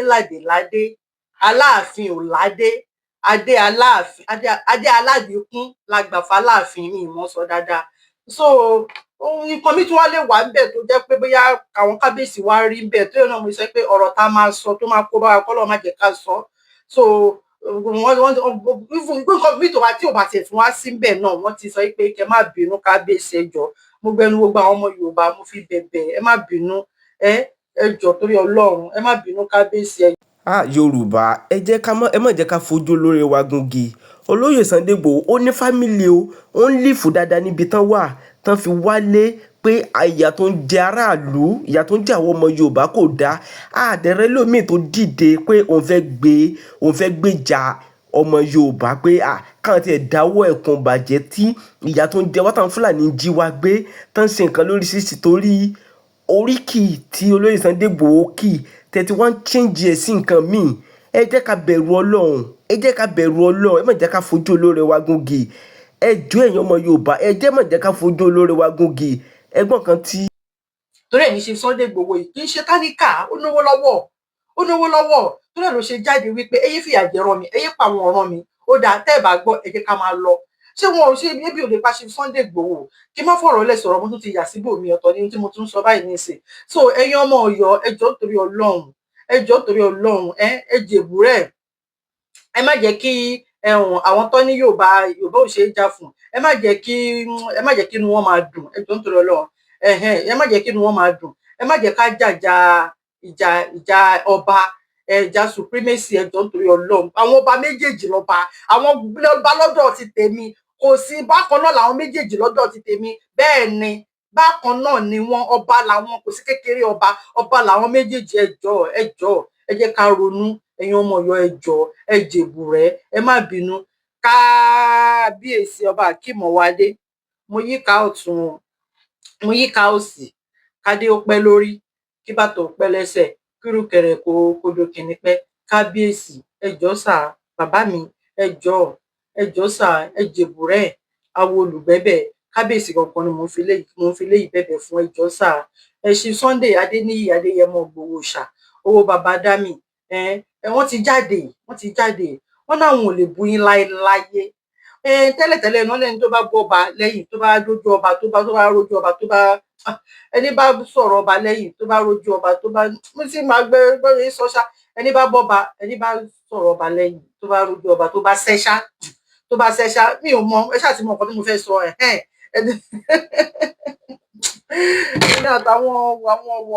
ládé aláàfin ò ládé adé aláàfin adé aládìkún lágbà fáláàfin mi ìmọ̀ sọ dáadáa. So nǹkan mi tí wọ́n lè wà níbẹ̀ tó jẹ́ pé bóyá àwọn kábíyèsí wá rí bẹ́ẹ̀ tó yẹ náà mo sọ pé ọ̀rọ̀ tá a máa sọ tó máa kó bá wa kọ́lọ́ má jẹ́ ká sọ. So nǹkan mi tó wá tí ò bá tiẹ̀ tún wá síbẹ̀ náà wọ́n ti sọ pé kẹ́ má bínú kábíyèsí ẹ jọ̀ọ́ mo gbẹnu gbogbo àwọn ọmọ Yorùbá mo fi bẹ̀bẹ̀ ẹ má bínú ẹ jọ̀ọ́ torí Ọlọ́run ẹ má bínú kábíyèsí ẹ. Yorùbá ẹ má jẹ́ ká fojú olóore wa gungi. Olóyè Sunday Igboho ó ní fámìlì o, ó ń lífù dáadáa níbi tán wà tán fi wálé pé ìyà tó ń jẹ aráàlú ìyà tó ń jẹ àwọn ọmọ Yorùbá kò dáa. Àdẹ̀rẹ́ lómi tó dìde pé òun fẹ́ gbèjà ọmọ Yorùbá pé káwọn tiẹ̀ dáwọ́ ẹ̀kún bàjẹ́ tí ìyà tó ń jẹ wá táwọn Fúlàní ń jí wa gbé tán ṣe nǹkan lóríṣiríṣi torí oríkì tí olóyè Sunday Igboho kì tẹ̀tí wọ́n ń change ẹ̀ sí nǹkan míì. Ẹ jẹ́ ká bẹ̀rù Ọlọ́run ẹ má jẹ́ ká fojú olóore wa gungi. Ẹ jọ̀ọ́ ẹ̀yin ọmọ Yorùbá má jẹ́ ká fojú olóore wa gungi. Ẹgbọ́n kan tí. Torí ẹ̀ ní ṣe Sunday Igboho yìí kì í ṣe tálíkà ó náwó lọ́wọ́ torí ẹ̀ ló ṣe jáde wípé ẹyẹ fìyà jẹran mi ẹyẹ pa àwọn ọ̀ràn mi ó dáa tẹ́ ẹ̀ bá gbọ́ ẹ jẹ́ ká máa lọ. Ṣé wọn ò ṣe ebi ò lè pa ṣe Sunday Igboho kí n má fọ̀rọ̀ lẹ̀ sọ̀rọ̀ mo tún ti yà síbò mi ọ̀tọ̀ ní tí mo tún sọ báyìí nísìn. So ẹ̀yin ọmọ Ọ̀yọ́ ẹ jọ̀ọ́ torí Ọlọ́run ẹ jèbúrẹ́ ẹ má jẹ́ kí àwọn tó ní Yorùbá ò ṣe é já fún ẹ má jẹ́ kí inú wọn máa dùn ẹ jọ̀ọ́ torí Ọlọ́run ẹ má jẹ́ kí inú wọn máa dùn ẹ má jẹ́ ká jàjà ìjà ọba ẹja supremacy ẹ jọ̀ọ́ nítorí Ọlọ́run àwọn ọba méjèèjì lọ́ba àwọn ọba lọ́dọ̀ ti tèmi kò sí bákan náà làwọn méjèèjì lọ́dọ̀ ti tèmi bẹ́ẹ̀ ni bákan náà ni wọ́n ọba làwọn kò sí kékeré ọba làwọn méjèèjì ẹ jọ̀ọ́ ẹ jẹ́ ká ronú ẹ̀yin ọmọ Ọ̀yọ́ ẹ jọ̀ọ́ ẹ jèbùrẹ́ ẹ má bínú kábíyèsí ọba Akeem Ọwádé mo yíká ọ̀tún mo yíká òsì kádé ó pẹ́ lórí kí bàtà ó pẹ́ lẹ́sẹ̀ kírùkẹ̀rẹ̀ kó dókìní pẹ́ kábíyèsí ẹ jọ̀ọ́ sà bàbá mi ẹ jọ̀ọ́ sà ẹ jèbùrẹ́ awo olùgbẹ́bẹ̀ kábíyèsí kankan ni mo ń fi léyìí bẹ̀bẹ̀ fún ẹ jọ̀ọ́ sà ẹ ṣe Sunday Adéníyì Adéyẹmọ Ìgbòho ṣà owó bàbá dámì wọ́n ti jáde wọ́n náà wọn ò lè bu yín láyé tẹ́lẹ̀tẹ́lẹ̀ náà lẹ́ni tó bá bọ́ ọba lẹ́yìn tó bá rójú ọba tó bá rójú ọba tó bá ẹni bá sọ̀rọ̀ ọba lẹ́yìn tó bá rójú ọba tó bá mo sì máa gbé sọ́ṣá ẹni bá bọ́ba ẹni bá sọ̀rọ̀ ọba lẹ́yìn tó bá rójú ọba tó bá ṣẹ́ṣá mi ò mọ ẹ ṣáà ti mọ nǹkan tí mo fẹ́ sọ ní àtàwọn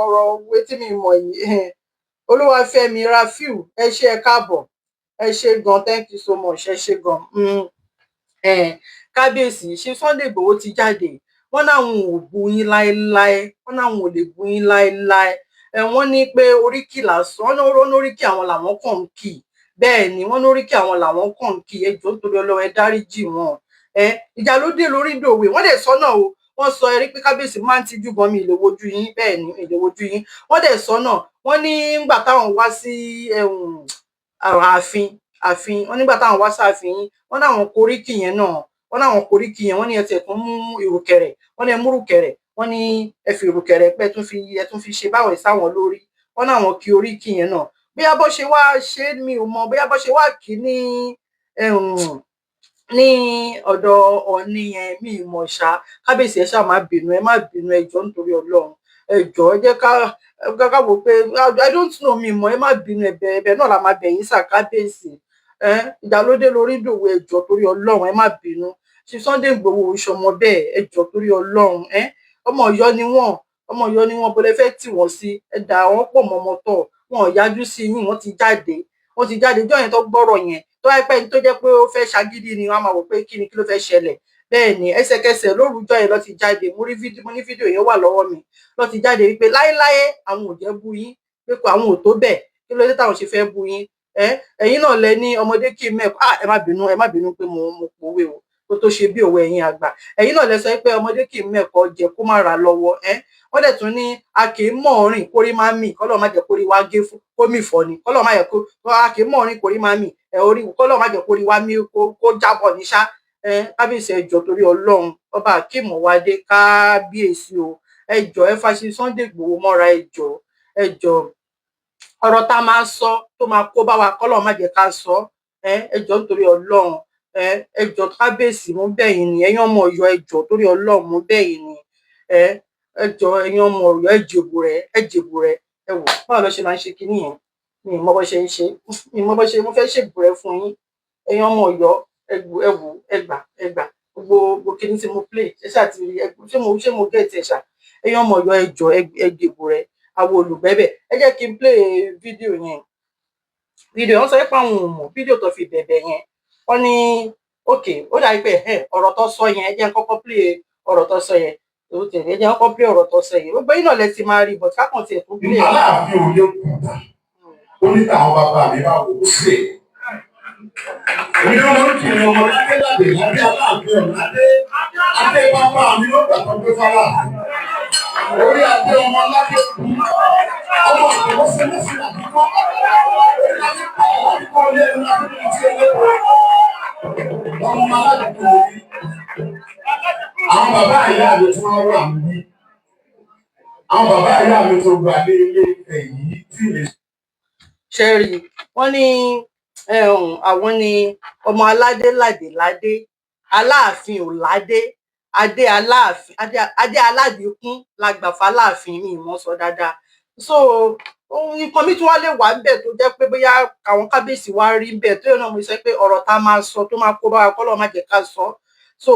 ọ̀rọ̀ òwe tí mi mọ̀ yìí Olúwafẹ́mi Rafiu ẹ ṣé ẹ káàbọ̀ ẹ ṣé gan thank you so much ẹ ṣé gan kábíyèsí ṣe Sunday Igboho ti jáde wọ́n náwọn ò bu yín láéláé wọ́n náwọn ò lè bu yín láéláé wọ́n ní pé oríkì lásán wọ́n lóríkì àwọn làwọn kàn ń kì bẹ́ẹ̀ ni wọ́n lóríkì àwọn làwọn kàn ń kì ẹ jọ̀ọ́ nítorí Ọlọ́run ẹ dáríjì wọn ìjà ló dé lórí dòwe wọ́n dẹ̀ sọ náà o wọ́n sọ ẹrí pé kábíyèsí máa ń tijú gan mi ìlèwojú yín bẹ́ẹ̀ ni ìlèwojú yín wọ́n dẹ̀ sọ náà wọ́n ní nígbà táwọn wá sí ààfin wọ́n nígbà táwọn wá sáàfin yín wọ́n náwọn koríkì yẹn náà wọ́n ní ẹ tiẹ̀ tún mú ìrùkẹ̀rẹ̀ wọ́n ní ẹ mú ìrùkẹ̀rẹ̀ wọ́n ní ẹ fi ìrùkẹ̀rẹ̀ pé ẹ tún fi ṣe báwọn sáwọn lórí wọ́n náwọn kí oríkì yẹn náà bóyá bó ṣe wá ṣe mi ò mọ bóyá bó ṣe wá kí ní ọ̀dọ̀ Ọọ̀ni yẹn mi ì mọ̀ ṣá kábíyèsí ẹ ṣáà má bínú ẹ jọ̀ọ́ nítorí Ọlọ́run ẹ jọ̀ọ́ ẹ jẹ́ ká wò pé I don't know mi mọ̀ ẹ má bínú ẹ̀bẹ̀ náà la máa bẹ̀ yín sà kábíyèsí ìdálódé lórí dòwe ẹ jọ̀ọ́ torí Ọlọ́run ẹ má bínú ṣe Sunday Igboho ìṣọmọ bẹ́ẹ̀ ẹ jọ̀ọ́ torí Ọlọ́run ọmọ Ọ̀yọ́ ni wọ́n bọlẹ fẹ́ tì wọ́n sí ẹ dà wọ́n pọ̀ mọmọ tọ wọn ò yájú sí yín wọ́n ti jáde jọ yẹn tó gbọ́rọ̀ yẹn tó wáyé pé ní tó jẹ́ pé ó fẹ́ ṣagídí ni wọ́n á máa wò pé kí ló fẹ́ ṣẹlẹ̀ bẹ́ẹ̀ ni ẹsẹ̀kẹsẹ̀ lórúkọ yẹn ló ti jáde mo ní fídíò yẹn wà lọ́wọ́ mi ló ti jáde wípé láéláé àwọn ò jẹ́ bú yín pé àwọn ò tó bẹ́ẹ̀ kí ló dé táwọn ṣe fẹ́ bú yín ẹ̀yin náà lẹ ní ọmọdé kì í mẹ́kọ̀ọ́ ẹ má bínú pé mo pòwe o kó tó ṣe bí òwe ẹ̀yin àgbà ẹ̀yin náà lẹ sọ pé ọmọdé kì í mẹ́kọ̀ọ́ jẹ kó má ra lọ́wọ́ wọ́n dẹ̀ tún ní a kì í mọ̀ rìn kórí má mì kọ́lọ́ má jẹ́ kórí wá gé fún kó mì fọ́ ni kọ́lọ́ má jẹ́ kó a kì í mọ̀ rìn kórí má mì orí kọ́lọ́ má jẹ́ kórí wá mì kó jábọ̀ ní ṣá kábíyèsí ẹ jọ̀ọ́ torí Ọlọ́run ọba Akeem Ọwádé kábíyèsí o ẹ jọ̀ọ́ ẹ fàṣẹ Sunday Igboho mọ́ra ẹ jọ̀ọ́ ọ̀rọ̀ tá a máa sọ tó máa kó bá wa kọ́lọ̀ má jẹ́ ká sọ ẹ jọ̀ọ́ nítorí Ọlọ́run ẹ jọ̀ọ́ kábíyèsí mo bẹ̀ yín ni ẹ̀yin ọmọ Ọ̀yọ́ ẹ jọ̀ọ́ torí Ọlọ́run mo bẹ̀ yín ni ẹ jọ̀ọ́ ẹ̀yin ọmọ Ọ̀yọ́ ẹ jèbù rẹ ẹ wò báwo lọ ṣe máa ń ṣe kinní yẹn mi ì mọ bó ṣe ń ṣe mi ì mọ bó ṣe mo fẹ́ ṣèbù rẹ fún yín ẹ̀yin ọmọ Ọ̀yọ́ ẹ wò ẹ gbà gbogbo kinní tí mo play ẹ ṣáà ti rí ṣé mo get ẹ ṣá ẹ̀yin ọmọ Ọ̀yọ́ ẹ jọ̀ọ́ ẹ jèbù rẹ àwọn olùgbẹ́bẹ̀ ẹ jẹ́ kí n play fídíò yẹn wọ́n sọ pé àwọn ò mọ̀ fídíò tó fi bẹ̀bẹ̀ yẹn wọ́n ní òkè ó dàbí pé ọ̀rọ̀ tó sọ yẹn ẹ jẹ́ n kọ́kọ́ play ọ̀rọ̀ tó sọ yẹn tó tẹ̀lé ẹ jẹ́ n kọ́kọ́ play ọ̀rọ̀ tó sọ yẹn gbogbo yín náà lẹ ti máa rí but kákan tiẹ̀ tó play. Aláàfin òye kùtà ó ní táwọn bàbá mi bá wò ó sè. Èmi ló ń kiri ọmọ lágbèlágbè lábẹ́ Aláàfin ọ̀làdé adé bàbá mi ló gbà tó gbé fara. Orí adé ọmọ lágbè ọmọ ìgbésẹ̀ àdúgbò àdúgbò lé láti ṣe lẹ́kọ̀ọ́. Ọmọ aládùúgbò yìí. Àwọn bàbá ìyá mi tí wọ́n wà mí. Àwọn bàbá ìyá mi tó gbà ní ilé Ifẹ̀ yìí tí mi. Ṣẹ́rí wọ́n ní àwọn ni ọmọ aládé ládéládé Aláàfin ò ládé adé Aláàfin adé aládìkún lágbàfà Aláàfin mi ìmọ̀ sọ dáadáa so nǹkan mi tí wọ́n lè wà níbẹ̀ tó jẹ́ pé bóyá àwọn kábíyèsí wá rí níbẹ̀ tó yẹ náà mo sọ pé ọ̀rọ̀ tá a máa sọ tó máa kó bá wa kọ́lọ́ má jẹ́ ká sọ so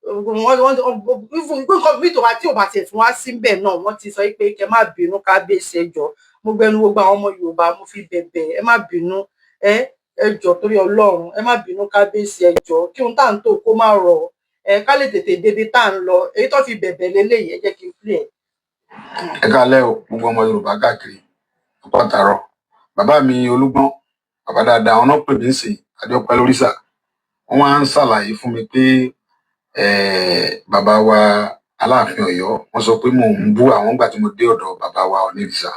nǹkan mi tó bá tí ò bá tiẹ̀ tún wá síbẹ̀ náà wọ́n ti sọ pé kẹ́ má bínú kábíyèsí ẹ jọ̀ọ́ mo gbẹnu gbogbo àwọn ọmọ Yorùbá mo fi bẹ̀bẹ̀ ẹ má bínú ẹ jọ̀ọ́ torí Ọlọ́run ẹ má bínú kábíyèsí ẹ jọ̀ọ́ kí ohun tá à ń tò kó má rọ̀ ká lè tètè débi tá à ń lọ èyí tó fi bẹ̀bẹ̀ lélẹ́yìí ẹ jẹ́ kí n play ẹ̀. Ẹ káalẹ́ o gbogbo ọmọ Yorùbá káàkiri pàtàrọ̀ bàbá mi Olúgbọ́n bàbá dáadáa àwọn náà pè mí sí àjọpẹ́ lóríṣà wọ́n wá ń ṣàlàyé fún mi pé bàbá wa Aláàfin Ọ̀yọ́ wọ́n sọ pé mò ń bú àwọn ìgbà tí mo dé ọ̀dọ̀ bàbá wa Onírìṣà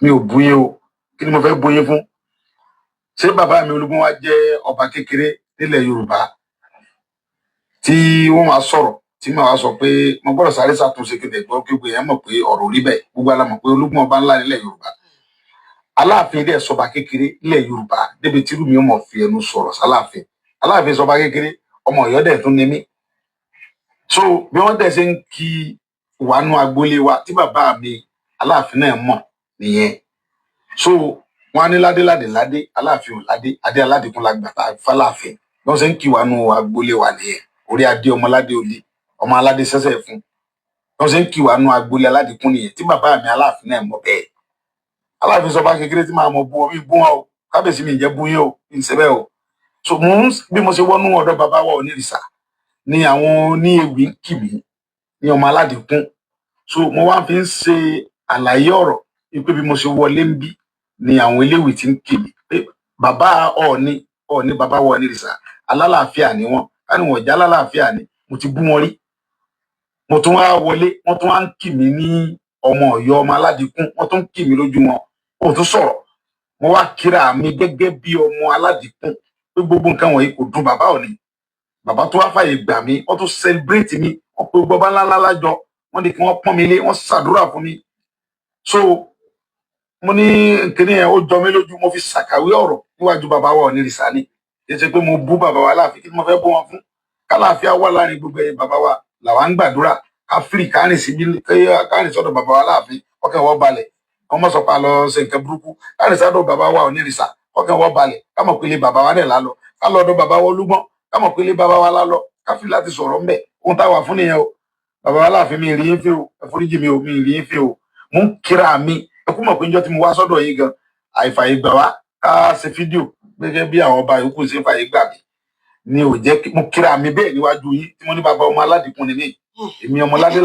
mi ò bú yín o kí ni mo fẹ́ bú yín fún ṣé bàbá mi Olúgbọ́n wá jẹ́ ọba kékeré nílẹ̀ Yorùbá tí wọ́n máa sọ̀rọ̀ tí màá sọ pé mo gbọ́dọ̀ sáré ṣàtúnṣe kéde gbọ́ kí gbogbo èèyàn mọ̀ pé ọ̀rọ̀ rí bẹ́ẹ̀ gbogbo alamọ̀ pé Olúgbọ́n ọba ńlá nílẹ̀ Yorùbá Aláàfin dẹ̀ sọba kékeré nílẹ̀ Yorùbá débi tí mi ò mọ̀ fi ẹnu sọ̀rọ̀ sálàfin Aláàfin sọba kékeré ọmọ Ọ̀yọ́ dẹ̀ tún ní mí so bí wọ́n dẹ̀ ṣe ń kí wàánu agboolé wa tí bàbá mi Aláàfin náà mọ̀ nìyẹn so wọn á ní ládé Aláàfin ò ládé adé aládìkún lágbàtà fáláàfin bí wọ́n ṣe ń kí wàánu agboolé wa nìyẹn orí adé ọmọ aládé òde ọmọ aládé sẹsẹ fún wọn ṣe ń kí wàánu agboolé aládìkún nìyẹn tí bàbá mi Aláàfin náà mọ̀ bẹ́ẹ̀ Aláàfin sọba kékeré tí máa mọ bú ọ bí bú wọn o kábíyèsí mi jẹ bú yín o ìṣẹbẹ o so bí mo ṣe wọnú ọ̀dọ̀ bàbá wa Onírìṣà ni àwọn ní ewì ń kì mí ní ọmọ aládìkún so mo wá fi ń ṣe àlàyé ọ̀rọ̀ wípé bí mo ṣe wọlé ń bí ni àwọn eléwì tí ń kì mí pé bàbá Ọọ̀ni bàbá wa Onírìṣà alálàáfíà ni wọn káni wọn já alálàáfíà ni mo ti bú wọn rí mo tún wá wọlé wọn tún wá ń kì mí ní ọmọ Ọ̀yọ́ ọmọ aládìkún wọn tún ń kì mí lójú wọn wọn tún sọ̀rọ̀ mo wá kíra mi gẹ́gẹ́ bí ọmọ aládìkún pé gbogbo nǹkan wọ̀nyí kò dùn bàbá Ọọ̀ni bàbá tó wá fàyè gbà mí wọn tún celebrate mi wọn pe gbọba ńláńlá lájọ wọn ní kí wọn pọ́n mi lé wọn ṣàdúrà fún mi so mo ní kíní yẹn ó jọ mí lójú mo fi ṣàkàwé ọ̀rọ̀ níwájú bàbá wa Onírìṣà ni kì í ṣe pé mo bú bàbá wa Aláàfin kí ni mo fẹ́ bú wọn fún kálàáfíà wà láàrin gbogbo ẹ̀yin bàbá wa làwa ń gbàdúrà káfírí kárìn síbi kárìn sọ́dọ̀ bàbá wa Aláàfin ọkàn wọ́n balẹ̀ wọ́n mọ̀ sọ pé a lọ ṣe nǹkan burúkú kárìn sọ́dọ̀ bàbá wa Onírìṣà ọkàn wọ́n balẹ̀ kámọ̀ pé ilé bàbá wa dẹ̀ lálọ ká lọ ọ̀dọ̀ bàbá wa Olúgbọ́n kámọ̀ pé ilé bàbá wa lálọ káfí láti sọ̀rọ̀ ńbẹ̀ ohun táwa fún nìyẹn o bàbá wa Aláàfin mi rí yín fẹ́ o ẹ̀fọ́ríjì mi ò mi rí yín fẹ́ o mo ń kíra mi ẹkú mọ̀ pé njọ́ tí mo wá sọ́dọ̀ yín gan àìfàyè gbà wá ká ṣe fídíò gẹ́gẹ́ bí àwọn ọba yòókù ṣe fàyè gbà mí ni ò jẹ́ mo kíra mi bẹ́ẹ̀ níwájú yín tí mo ní bàbá ọmọ aládìkún ni mí èmi ọmọ ládé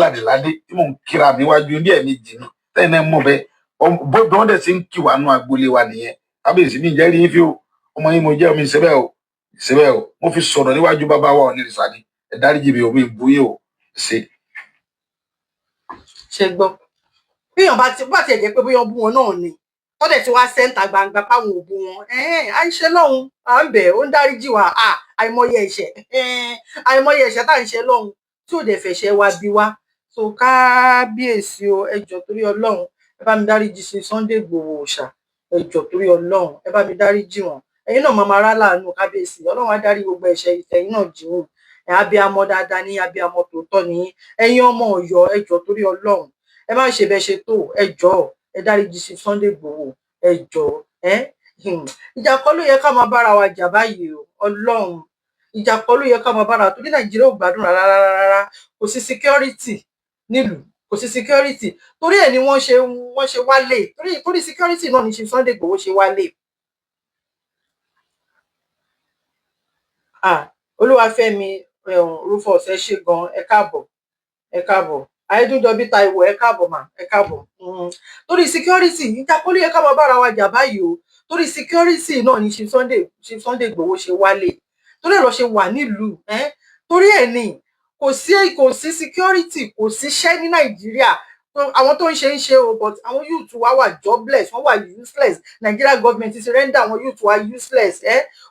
tí mò ń kíra mi níwájú yín bí ẹ̀ẹ̀mejì ni tẹ́yìn náà mọ̀ bẹ́ẹ̀ bó wọ́n dẹ̀ ṣe ń kí wàá nú agboolé wa nìyẹn kábíyèsí mi jẹ́ rí yín fi o ọmọ yín mo jẹ́ omi ìṣẹ́bẹ̀ o mo fi sọ̀rọ̀ níwájú bàbá wa Onírìṣà ni ẹ dáríjì mi omi ìbú yín o ṣe. ṣe gbọ́ bíyàn bá tiẹ̀ jẹ́ pé bóyá bú wọn náà ni wọ́n dẹ̀ ti wá sẹ́ńtà gbangba páwọn ò bú wọn àìṣe lọ́hùn à ń bẹ̀ ó ń dáríjì wá àìmọye ẹ̀ṣẹ̀ tá à ń ṣe lọ́hùn tí ò dẹ̀ fẹ̀ṣẹ̀ wá bí wá so kábíyèsí o ẹ jọ̀ọ́ torí Ọlọ́run ẹ bá mi dáríjì sí Sunday Igboho Òòṣà ẹ ẹ jọ̀ọ́ torí Ọlọ́run ẹ bá mi dáríjì wọ́n ẹ̀yin náà máa rá láàánú kábíyèsí Ọlọ́run á dárí gbogbo ẹ̀ṣẹ̀ ìtẹ̀yìn náà jì wọ́n abiyamọ dáadáa ní abiyamọ tòótọ́ ní ẹ̀yin ọmọ Ọ̀yọ́ ẹ jọ̀ọ́ torí Ọlọ́run ẹ má ṣe bẹ ṣe tó ẹ jọ̀ọ́ ẹ dáríjì sí Sunday Igboho ẹ jọ̀ọ́ ìjà kọ́ ló yẹ ká máa bára wa jà báyìí o Ọlọ́run ìjà kọ́ ló yẹ ká máa bára torí Nàìjíríà ò gbádùn rárá kò sí security nílùú kò sí security torí ẹ̀ ni wọ́n ṣe wálé torí security náà ní ṣe Sunday Igboho ṣe wálé. Olúwafẹ́mi Rufus ẹ ṣé gan ẹ káàbọ̀ Ayédúnjọbí Táíwò ẹ káàbọ̀ mà ẹ káàbọ̀ torí security ìjà kọ́ ló yẹ ká máa bára wa jà báyìí o torí security náà ní ṣe Sunday Igboho ṣe wálé torí ẹ̀ lọ ṣe wà nílùú torí ẹ̀ ní kò sí security kò síṣẹ́ ní Nàìjíríà àwọn tó ń ṣe o but àwọn youth wa wà jobless wọ́n wà useless Nigeria government ti render àwọn youth wa useless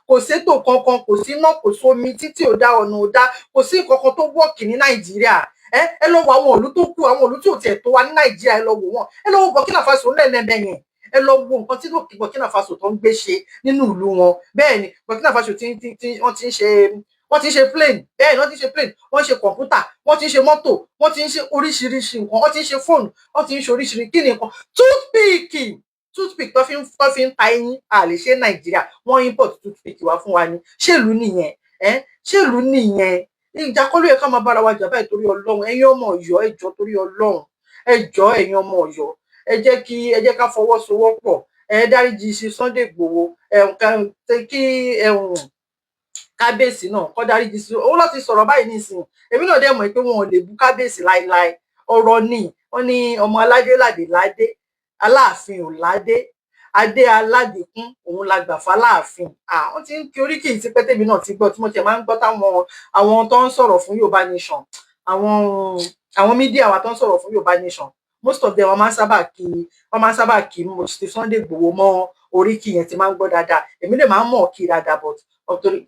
kò sétò kankan kò sí iná kò sómi títì ò dá ọ̀nà ò dá kò sí nǹkankan tó wọ́ọ̀kì ní Nàìjíríà ẹ lọ wo àwọn ìlú tó kù àwọn ìlú tí ò tiẹ̀ tó wa ní Nàìjíríà ẹ lọ wò wọ́n ẹ lọ wo Burkina Faso lẹ́ẹ̀lẹ́bẹ̀ yẹn ẹ lọ wo nǹkan tí Burkina Faso tó ń gbé ṣe nínú ìlú wọn bẹ́ẹ̀ ni Burkina Faso wọ́n ti ń ṣe plane bẹ́ẹ̀ ni wọ́n ti ń ṣe plane wọ́n ń ṣe kọ̀ǹpútà wọ́n ti ń ṣe mọ́tò wọ́n ti ń ṣe oríṣiríṣi nǹkan wọ́n ti ń ṣe fóònù wọ́n ti ń ṣe oríṣiríṣi kí ni nǹkan toothpick tó fi ń ta eyín a lè ṣe Nàìjíríà wọ́n import toothpick wá fún wa ni ṣèlú nìyẹn ìjà kọ́ ló yẹ ká máa bára wa jà báyìí torí Ọlọ́run ẹ̀yin ọmọ Ọ̀yọ́ ẹ jọ̀ọ́ torí Ọlọ́run ẹ jọ̀ọ́ ẹ̀yin ọmọ Ọ̀yọ́ ẹ jẹ́ ká fọwọ́sowọ́pọ̀ dáríjì sí Sunday Igboho kí kábíyèsí náà kọ́ dáríjì sí òun láti sọ̀rọ̀ báyìí nísìnyí èmi náà dẹ̀ mọ̀ pé wọn ò lè bú kábíyèsí láéláé ọ̀rọ̀ ni wọ́n ní ọmọ aládé ládé Aláàfin ò ládé adé aládékún òun la gbà fáláàfin wọ́n ti ń kí oríkì tí pẹ́tẹ́mi náà ti gbọ́ tí mo tẹ̀ máa ń gbọ́ táwọn àwọn tó ń sọ̀rọ̀ fún Yorùbá Nation àwọn mídíà wa tó ń sọ̀rọ̀ fún Yorùbá Nation most of them wọ́n máa ń sábà kí Mr. Sunday Igboho mọ́ oríkì yẹn ti máa ń gbọ́ dáadáa èmi lè máa ń mọ̀ kí dáadáa but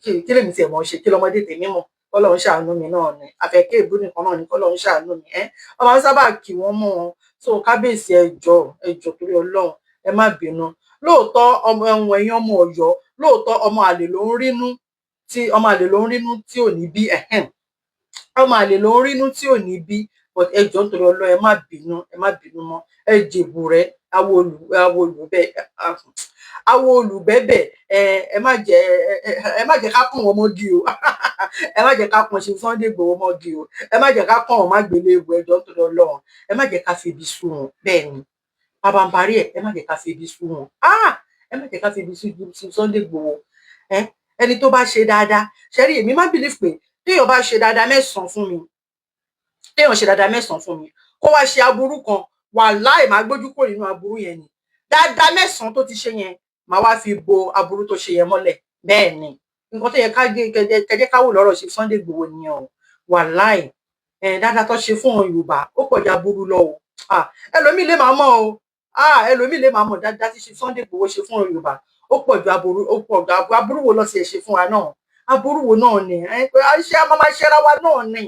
kí lèmi tiẹ̀ mọ̀ ṣe kí lọ́mọdé tèmi mọ̀ kọ́lọ́run ṣàánú mi náà ni àfẹ́kẹ́ ìbú nìkan náà ni kọ́lọ́run ṣàánú mi wọ́n máa ń sábà kí wọ́n mọ́ wọn so kábíyèsí ẹ jọ̀ọ́ torí Ọlọ́run ẹ má bínú lóòótọ́ ẹ̀yin ọmọ Ọ̀yọ́ lóòótọ́ ọmọ àlè ló ń rínú tí ò ní bí ọmọ àlè ló ń rínú tí ò ní bí but ẹ jọ̀ọ́ nítorí Ọlọ́run ẹ má bínú mọ́ ẹ jèbù rẹ awo olùbẹ́bẹ̀ ẹ má jẹ́ ká kàn wọ́n mọ́gi o ẹ má jẹ́ ká kàn ṣe Sunday Igboho mọ́gi o ẹ má jẹ́ ká kàn wọ́n má gbélé ewu ẹ jọ̀ọ́ nítorí Ọlọ́run ẹ má jẹ́ ká febi sú wọn bẹ́ẹ̀ ni pabambari ẹ má jẹ́ ká febi sú wọn ẹ má jẹ́ ká febi sú Sunday Igboho ẹni tó bá ṣe dáadáa ṣẹ́rí èmi má believe pé téèyàn bá ṣe dáadáa mẹ́sàn-án fún mi kó wá ṣe aburú kan wàláì máa gbójú kúrò nínú aburú yẹn ni dáadáa mẹ́sàn-án tó ti ṣe yẹn máa wá fi bo aburú tó ṣe yẹn mọ́lẹ̀ bẹ́ẹ̀ ni nǹkan tó yẹ kẹjẹ káwò lọ́rọ̀ ṣe Sunday Igboho nìyẹn o wàláì dáadáa tó ṣe fún àwọn Yorùbá ó pọ̀ ju aburú lọ o ẹlòmíì lè máa mọ̀ o dáadáa tí ṣe Sunday Igboho ṣe fún àwọn Yorùbá ó pọ̀ ju aburú wo ló ti ṣe fún wa náà aburú wo náà ni ṣé a máa ṣẹra wa náà ni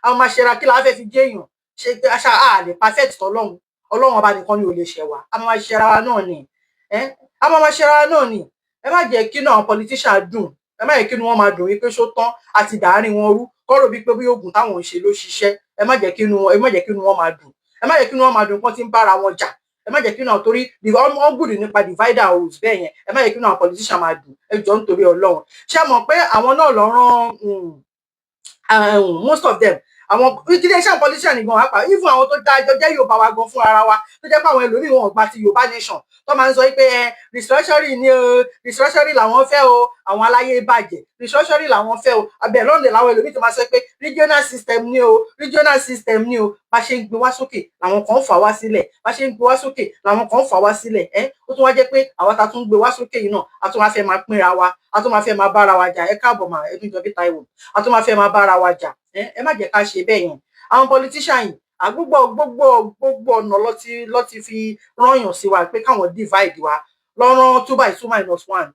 a máa ṣẹra kí la fẹ́ fi jẹ́yàn ṣe pé aṣá lè perfect Ọlọ́run ọba nìkan ni ò lè ṣẹ̀wà a máa ṣẹra wa náà ni ẹ má jẹ́ kí náà politician dùn ẹ má jẹ́ kí wọ́n máa dùn wípé ṣó tán àti dàárín wọn rú kọ́rọ̀ bíi pé bí oògùn táwọn ń ṣe ló ṣiṣẹ́ ẹ má jẹ́ kí wọ́n máa dùn wọ́n ti ń bára wọn jà ẹ má jẹ́ kí náà torí wọ́n gbùdù nípa divide and rule bẹ́ẹ̀ yẹn ẹ má jẹ́ kí náà politician máa dùn ẹ jọ̀ọ́ nítorí Ọlọ́run ṣé mọ̀ pé àwọn náà lọ rán most of them àwọn iléeṣẹ́ politician nìkan wá pa even àwọn tó dá ẹjọ́ jẹ́ Yorùbá wa gan fún ara wa tó jẹ́ pé àwọn ẹlòmíì wọn ò gba ti Yorùbá Nation tó máa ń sọ pé restructuring ni o restructuring làwọn fẹ́ o àwọn aláyé bàjẹ́ restructuring làwọn fẹ́ o abẹ́ lọ́ọ̀lẹ̀ làwọn ẹlòmíì tó máa sọ pé regional system ni o bá ṣe ń gbé wá sókè làwọn kan ń fà wá sílẹ̀ ó tún wá jẹ́ pé àwọn ta tún gbé wá sókè yìí náà a tún wá fẹ́ máa pínra wa a tún máa fẹ́ máa bára wa jà ẹ káàbọ̀ mà Ẹdúnjọbí Táíwò a tún máa fẹ́ máa bára wa jà ẹ má jẹ́ ká ṣe bẹ́ẹ̀ yẹn àwọn politician yìí gbogbo ọ̀nà ló ti fi rányàn sí wa pé káwọn divide wa lọ́rán 2x2-1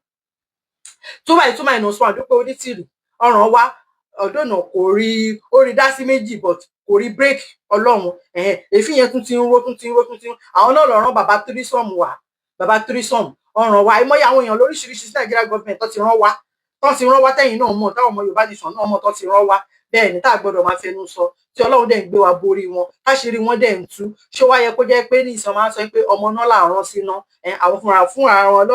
Dúpẹ́ Onítìrì ọ̀ràn wa ọ̀dọ́nà kò rí ó rí dá sí méjì but kò rí break Ọlọ́run èéfín yẹn tún ti ń ró àwọn náà lọ rán bàbá tírísọ̀mù ọ̀ràn wa àìmọye àwọn èèyàn lóríṣiríṣi sí Nàìjíríà government tó ti rán wa tẹ́yìn náà mọ̀ táwọn ọmọ Yorùbá nation náà mọ̀ tó ti rán wa bẹ́ẹ̀ ni tá a gbọ́dọ̀ máa fẹnu sọ tí Ọlọ́run dẹ̀ ń gbé wa borí wọn káṣírí wọn dẹ̀ ń tú ṣé wá yẹ kó jẹ́ pé ní ìsàn máa ń sọ pé ọmọ náà là ń rán síná àwọn fúnra wọn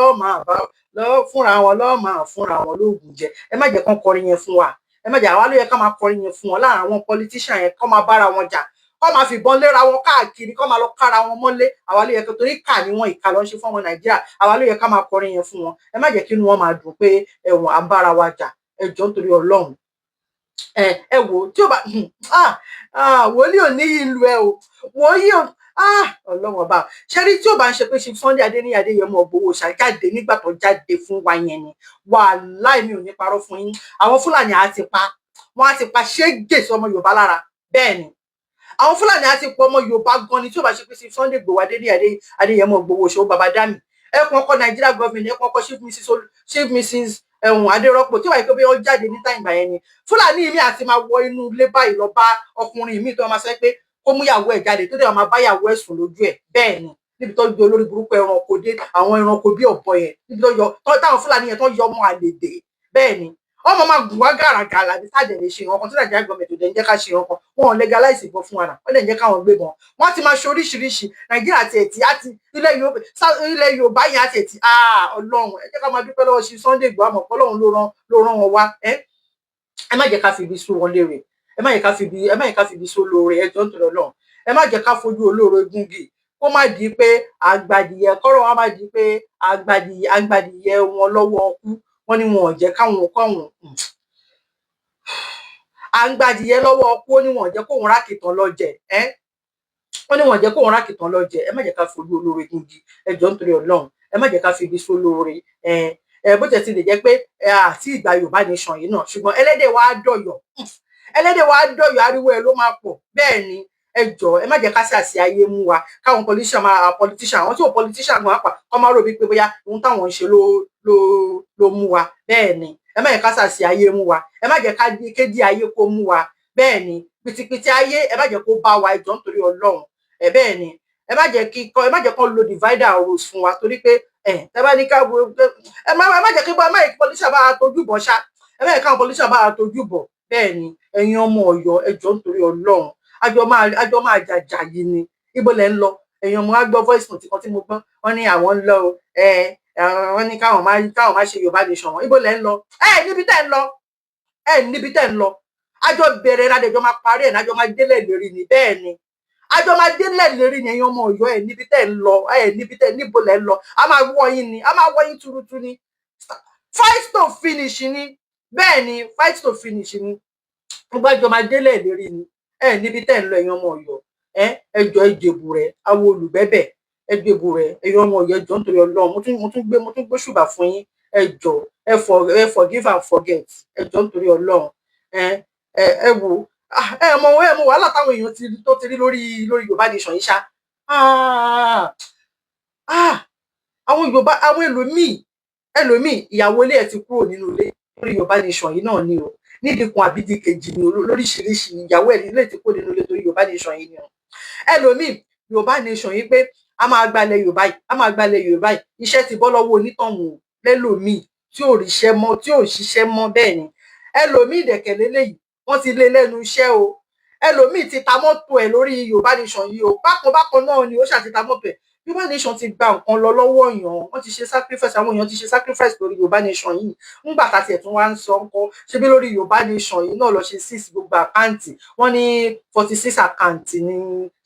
lọ́ọ́ máa fúnra wọn lóògùn jẹ ẹ má jẹ́ kán kọrin yẹn fún wa ẹ má jẹ́ àwa ló yẹ ká máa kọrin yẹn fún wọn láàrin àwọn politician yẹn kán máa bára wọn jà kán máa fìbọn léra wọn káàkiri kán máa lọ kára wọn mọ́lé àwa ló yẹ kó torí kà ní wọn ìkà lọ ń ṣe fún ọmọ Nàìjíríà àwa ló yẹ ká máa kọrin yẹn fún wọn ẹ má jẹ́ kí inú wọn máa dùn pé ẹ̀wọ̀n à ń bára wa jà ẹ jọ̀ọ́ nítorí Ọlọ́run ẹ wò tí ó bá wòlíì ò ní ìlú ẹ o wòlíì ò Ọlọ́run ọba ṣe rí tí ó bá ń ṣe pé ṣe Sunday Adéníyì Adéyẹmọ Ìgbòho Òòṣà jáde nígbà tó jáde fún wa yẹn ni wàláì mi ò ní parọ́ fún yín àwọn Fúlàní á ti pa wọn á ti pa ṣégè sọmọ Yorùbá lára bẹ́ẹ̀ ni àwọn Fúlàní á ti pọ ọmọ Yorùbá gan ni tí ó bá ṣe pé ṣe Sunday Ìgbòho Adéyẹmọ Ìgbòho Òòṣà bàbá dami ẹkùn ọkọ Nàìjíríà gọọmenti ẹkùn ọkọ chief mrs Adérọ́pò tí wàá pé bí ó jáde ní táìmù yẹn ni Fúlàní mi àti máa wọ inú ilé báyìí lọ bá ọkùnrin mi tó máa sọ pé kó mú ìyàwó ẹ̀ jáde tó dẹ̀ máa bá ìyàwó ẹ̀ sùn lójú ẹ̀ bẹ́ẹ̀ ni níbi tó yọ olórí burúkú ẹranko dé àwọn ẹranko bí ọ̀bọ yẹn níbi tó yọ táwọn Fúlàní yẹn tó yọ ọmọ àlè dé bẹ́ẹ̀ ni ọmọ máa gùn wá gàràgàrà ní sáà dẹ̀ lè ṣe nǹkan tí Nàìjíríà gọọmenti ò dẹ̀ ń jẹ́ ká ṣe nǹkan wọn ò legalize ìbọn fún wa náà wọ́n dẹ̀ ń jẹ́ káwọn gbé wọn wọ́n ti máa ṣe oríṣiríṣi Nàìjíríà àti ilẹ̀ Yorùbá yẹn àti ẹ̀tì Ọlọ́run ẹ jẹ́ ká máa dúpẹ́ lọ́wọ́ sí Sunday Ìgbòho àmọ́ Ọlọ́run ló rán wọn wá ẹ má jẹ́ ká fi ibi sú wọn léèrè ẹ má jẹ́ ká fi ibi sú olóore ẹ jọ̀ọ́ nítorí Ọlọ́run ẹ má jẹ́ ká fojú olóore gúngì kó má di pé àgbàdìyẹ kọ́rọ̀ wa má di pé àgbàdìyẹ wọn lọ́wọ́ ọkú wọn ni wọn ò jẹ́ káwọn àgbàdìyẹ lọ́wọ́ ọkú ó ní wọn ò jẹ́ kóun rákìtàn lọ jẹ wọ́n ní wọn ò jẹ́ kóun rákìtàn lọ jẹ ẹ má jẹ́ ká fojú olóore gúngì ẹ jọ̀ọ́ nítorí Ọlọ́run ẹ má jẹ́ ká fi ibi sú olóore bó tẹ̀ ti lè jẹ́ pé àti ìgbà Yorùbá nation yìí náà ṣùgbọ́n ẹlẹ́dẹ̀ wa dọ̀yọ̀ ariwo ẹ̀ ló máa pọ̀ bẹ́ẹ̀ ni ẹ jọ̀ọ́ ẹ má jẹ́ ká ṣàṣì ayé mú wa káwọn politician àwọn tí ò politician gan apá kọ́ máa rò bí pé bóyá ohun táwọn ń ṣe ló mú wa bẹ́ẹ̀ ni ẹ má jẹ́ ká ṣàṣì ayé mú wa ẹ má jẹ́ ká kéde ayé kó mú wa bẹ́ẹ̀ ni pìtìpìtì ayé ẹ má jẹ́ kó bá wa ẹ jọ̀ọ́ nítorí Ọlọ́run bẹ́ẹ̀ ni ẹ má jẹ́ kó lo divider rules fún wa torí pé ẹ bá ní ká ẹ má jẹ́ kí politician bá tójú bọ̀ ṣá ẹ má jẹ́ káwọn politician bá tójú bọ̀ bẹ́ẹ̀ ni ẹ̀yin ọmọ Ọ̀yọ́ ẹ jọ̀ọ́ nítorí Ọlọ́run àjọ máa jàjà yìí ni ibo lẹ ń lọ èèyàn mo wá gbọ́ voice note kan tí mo gbọ́ wọ́n ní àwọn ń lọ wọ́n ní káwọn má ṣe Yorùbá nation wọn ibo lẹ ń lọ níbi tẹ́ ń lọ àjọ bẹ̀rẹ̀ ládẹjọ máa parí ẹ̀ lájọ máa délẹ̀ lérí ni bẹ́ẹ̀ ni àjọ máa délẹ̀ lérí ni ẹ̀yin ọmọ Ọ̀yọ́ níbi tẹ́ ń lọ níbo lẹ ń lọ a máa wọ́ yín túrútú ni fight to finish ni bẹ́ẹ̀ ni fight to finish ni gbogbo àjọ máa délẹ̀ lérí ni níbi tẹ́ ń lọ ẹ̀yin ọmọ Ọ̀yọ́ ẹjọ́ ìjẹ̀bù rẹ̀ àwọn olùbẹ́bẹ̀ ẹjẹ̀bù rẹ̀ ẹ̀yin ọmọ Ọ̀yọ́ ẹjọ́ nítorí Ọlọ́run mo tún gbé ṣùgbà fún yín ẹjọ́ ẹ forgive and forget ẹjọ́ nítorí Ọlọ́run ẹ wò mọ wàhálà táwọn èèyàn tó ti rí lórí Yorùbá nation yìí ṣá àwọn Yorùbá àwọn ẹlòmíì ìyàwó ilé ẹ̀ ti kúrò nínú ilé lórí Yorùbá nation yìí náà ni o nídìkun àbídí kejì ni lóríṣiríṣi ìyàwó ẹ̀ nílé tí kò nínú ilé torí Yorùbá nation yìí ni o ẹlòmíì Yorùbá nation yìí pé a máa gbalẹ̀ Yorùbá yìí iṣẹ́ ti bọ́ lọ́wọ́ onítọ̀hún lẹ́lòmíì tí ò ríṣẹ́ mọ́ tí ò ṣiṣẹ́ mọ́ bẹ́ẹ̀ ni ẹlòmíì dẹ̀kẹ̀ lélẹ́yìí wọ́n ti lé lẹ́nu iṣẹ́ o ẹlòmíì ti ta mọ́tò ẹ̀ lórí Yorùbá nation yìí o bákan náà ni ó ṣàti ta mọ́tò ẹ̀ Yorùbá nation ti gba nǹkan lọ lọ́wọ́ èèyàn wọ́n ti ṣe sacrifice àwọn èèyàn ti ṣe sacrifice lórí Yorùbá nation yìí ńgbà tá tiẹ̀ tún wá ń sọ ńkọ́ ṣebí lórí Yorùbá nation yìí náà lọ ṣe 6 gbogbo àkáǹtì wọ́n ní 46 àkáǹtì ní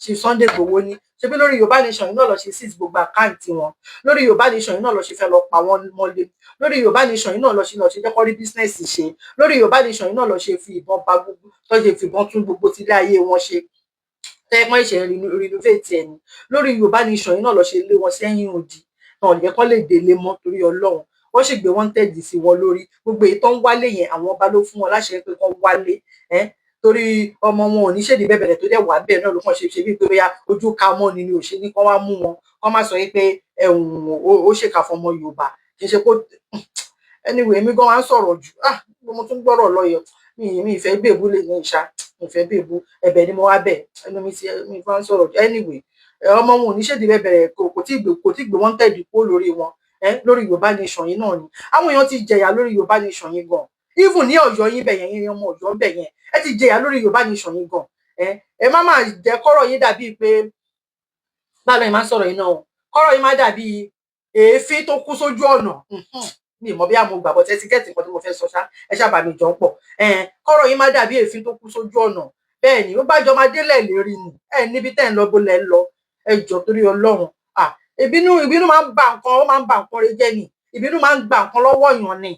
Chief Sunday Igboho ní ṣebí lórí Yorùbá nation yìí náà lọ ṣe 6 gbogbo àkáǹtì wọn lórí Yorùbá nation yìí náà lọ ṣe fẹ́ lọ pa wọ́n mọ́lé lórí Yorùbá nation yìí náà lọ ṣe jẹ́ kó rí business ṣe lórí Yorùbá nation yìí náà lọ ṣe fi ìbọn ba gbogbo tó ṣe fi ìbọn tún gbogbo tilé ayé wọn ṣe tẹ́gbọ́n ìṣẹ̀ renovate ẹni lórí Yorùbá nation yìí náà lọ ṣe lé wọn sẹ́yìn òdì náà lè kọ́ lè délé mọ́ torí Ọlọ́run wọ́n sì gbé wanted sí wọn lórí gbogbo èyí tó ń wálé yẹn àwọn ọba ló fún wọn láṣẹ pé kán wálé torí ọmọ wọn ò ní ṣèdí bẹ̀bẹ̀rẹ̀ tó dẹ̀ wà bẹ́ẹ̀ náà ló kàn ṣe bí pé bóyá ojú ka mọ́ ni ò ṣe ní kán wá mú wọn kán má sọ pé ó ṣèkà fọmọ Yorùbá kì í ṣe kó anyway èmi gan wá ń sọ̀rọ̀ jù mo tún gbọ́rọ̀ lọ́yọ̀ mi ìfẹ́ bèbú lè ní ìṣá ìfẹ́ bèbú ẹ̀bẹ̀ ni mo wá bẹ̀ ẹnu mi fà ń sọ̀rọ̀ anyway ọmọ wọn ò ní ṣèdí bẹ̀bẹ̀rẹ̀ kò tí gbé wanted kó lórí wọn lórí Yorùbá nation yìí náà ni àwọn èèyàn ti jẹ̀yà lórí Yorùbá nation yìí gan even ní Ọ̀yọ́ yín bẹ̀yẹn yín ọmọ Ọ̀yọ́ bẹ̀yẹn ẹ ti jẹ̀yà lórí Yorùbá nation yìí gan ẹ má máa jẹ́ kọ́rọ̀ yín dàbí pé báwo ni màá sọ̀rọ̀ yìí náà kọ́rọ̀ yín má dàbí èéfín tó kú sójú ọ̀nà mi mọ̀ bí àmọ́ gbàgbọ́ tẹ́tí gẹ́tì nǹkan tí mo fẹ́ sọ ṣá ẹ ṣáà bá mi jọ ń pọ̀ kọ́rọ̀ yín má dàbí èéfín tó kú sójú ọ̀nà bẹ́ẹ̀ ni ó bá jọ máa délẹ̀ lérí ni níbi tẹ́ ń lọ bó lẹ́ ń lọ ẹ jọ torí Ọlọ́run ìbínú máa ń ba nǹkan ó máa ń ba nǹkan rẹ jẹ́ ni ìbínú máa ń gba nǹkan lọ́wọ́ èèyàn ni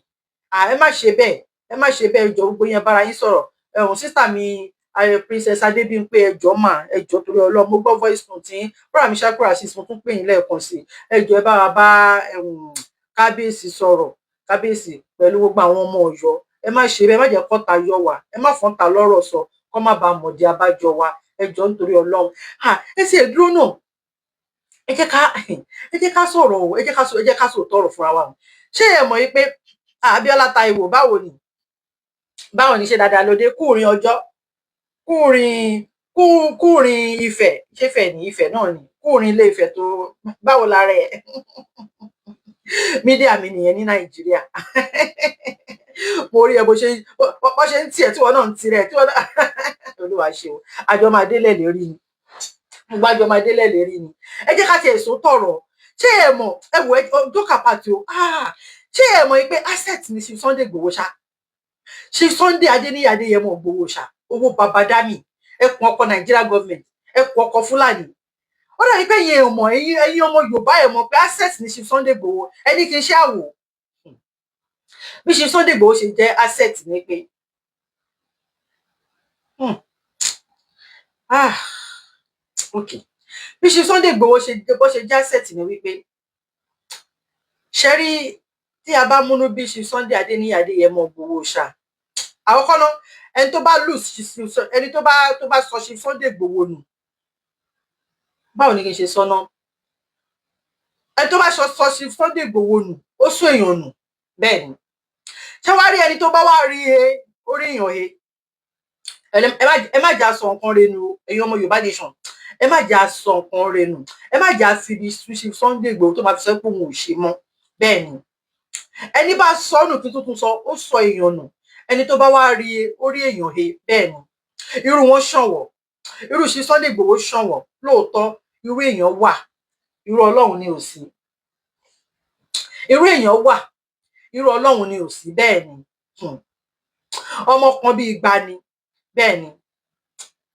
ẹ má ṣe bẹ́ẹ̀ jọ gbogbo yẹn bára yín sọ̀rọ̀ sísà mi Princess Adébímpé ẹjọ mà ẹjọ torí Ọlọ́run mo gbọ́ voice note yín bọ́ra mi ṣàkóra sí mo tún pè yín lẹ́ẹ̀kan sí ẹjọ ẹ bá wa bá kábíyèsí sọ̀rọ̀ kábíyèsí pẹ̀lú gbogbo àwọn ọmọ Ọ̀yọ́ ẹ má ṣe bẹ́ẹ̀ má jẹ́ kọ́ta yọ wá ẹ má fọ́n ta lọ́rọ̀ sọ kọ́ má ba mọ̀dí abájọ wa ẹjọ nítorí Ọlọ́run ẹ sì dúró náà ẹ jẹ́ ká sọ̀rọ̀ o ẹ jẹ́ ká sọ tọrọ fúnra wa ṣé ẹ mọ̀ yìí pé Abíọ́lá Táíwò báwo ni ṣe dáadáa lóde kúrin ọjọ́ kúrin Ifẹ̀ ṣéfẹ̀ ní Ifẹ̀ náà ni kúrin Ilé Ifẹ̀ tó báwo lára ẹ mídíà mi nìyẹn ní Nàìjíríà mo rí ẹ bó ṣe ń tiẹ̀ tí wọn náà ń tirẹ̀ tí wọn náà Olúwa ṣe o àjọ máa délẹ̀ lérí ni gbogbo àjọ máa délẹ̀ lérí ni ẹ jẹ́ ká tiẹ̀ sọ tọ̀rọ̀ ṣé ẹ mọ̀ ẹ wò dókà pàtó ṣé ẹ mọ̀ pé asset ni ṣe Sunday Igboho ṣá ṣe Sunday Adéníyì Adéyẹmọ Igboho ṣá owó baba dami ẹkùn ọkọ Nigeria government ẹkùn ọkọ Fúlàní ó dàbí pé yẹn ò mọ̀ ẹ̀yin ọmọ Yorùbá ẹ mọ̀ pé asset ni ṣe Sunday Igboho ẹni kì í ṣe àwò bí ṣe Sunday Igboho ṣe jẹ́ asset ni pé okay bí ṣe Sunday Igboho ṣe jẹ́ asset ni wípé ṣẹ́rí tí a bá múnú bí ṣe Sunday Adéníyì Adéyẹmọ Igboho ṣá àkọ́kọ́ náà ẹni tó bá lose ẹni tó bá sọ ṣe Sunday Igboho nù báwo ni kí n ṣe sọ náà ẹni tó bá sọ ṣe Sunday Igboho nù ó sún èèyàn nù bẹ́ẹ̀ ni ṣé wàá rí ẹni tó bá wá rí orí èèyàn ẹ má jà sọ nǹkan renu ẹ̀yin ọmọ Yorùbá nation ẹ má jà sọ nǹkan renu ẹ má jà fi ibi ṣe Sunday Igboho tó máa fi sọ pé òun ò ṣe mọ́ bẹ́ẹ̀ ni ẹni bá sọ nù kí tuntun sọ ó sọ èèyàn nù ẹni tó bá wá rí orí èèyàn bẹ́ẹ̀ ni irú wọn ṣọ̀wọ̀ irú ṣe Sunday Igboho ṣọ̀wọ̀ lóòótọ́ irú èèyàn wà irú Ọlọ́run ni ò sí irú èèyàn wà irú Ọlọ́run ni ò sí bẹ́ẹ̀ ni ọmọ kan bíi igba ni bẹ́ẹ̀ ni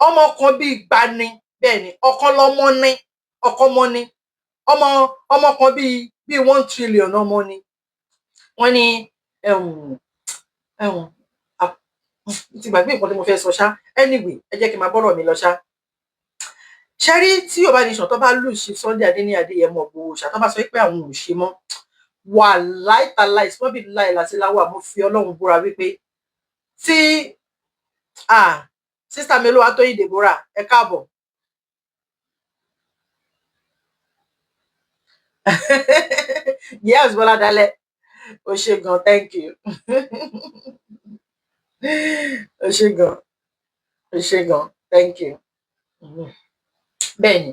ọmọ kan bíi igba ni bẹ́ẹ̀ ni ọ̀kan lọ́mọ ní ọkọ mọ́ ní ọmọ kan bíi 1 trillion ọmọ ni wọ́n ní ti gbàgbé nǹkan tí mo fẹ́ sọ ṣá anyway ẹ jẹ́ kí n máa bọ́rọ̀ mi lọ ṣá ṣe rí tí Yorùbá nation tó bá lù sí Sunday Adéníyì Adéyẹmọ Igboho ṣá tó bá sọ pé àwọn ò ṣe mọ́ wà láìtàláì wọ́n bí láì láti láwà mo fi Ọlọ́run búra wípé tí sísá mi olúwa Tóyìn Deborah ẹ káàbọ̀ yes Bọ́lá Dalẹ̀ o ṣé gan thank you o ṣé gan thank you bẹ́ẹ̀ni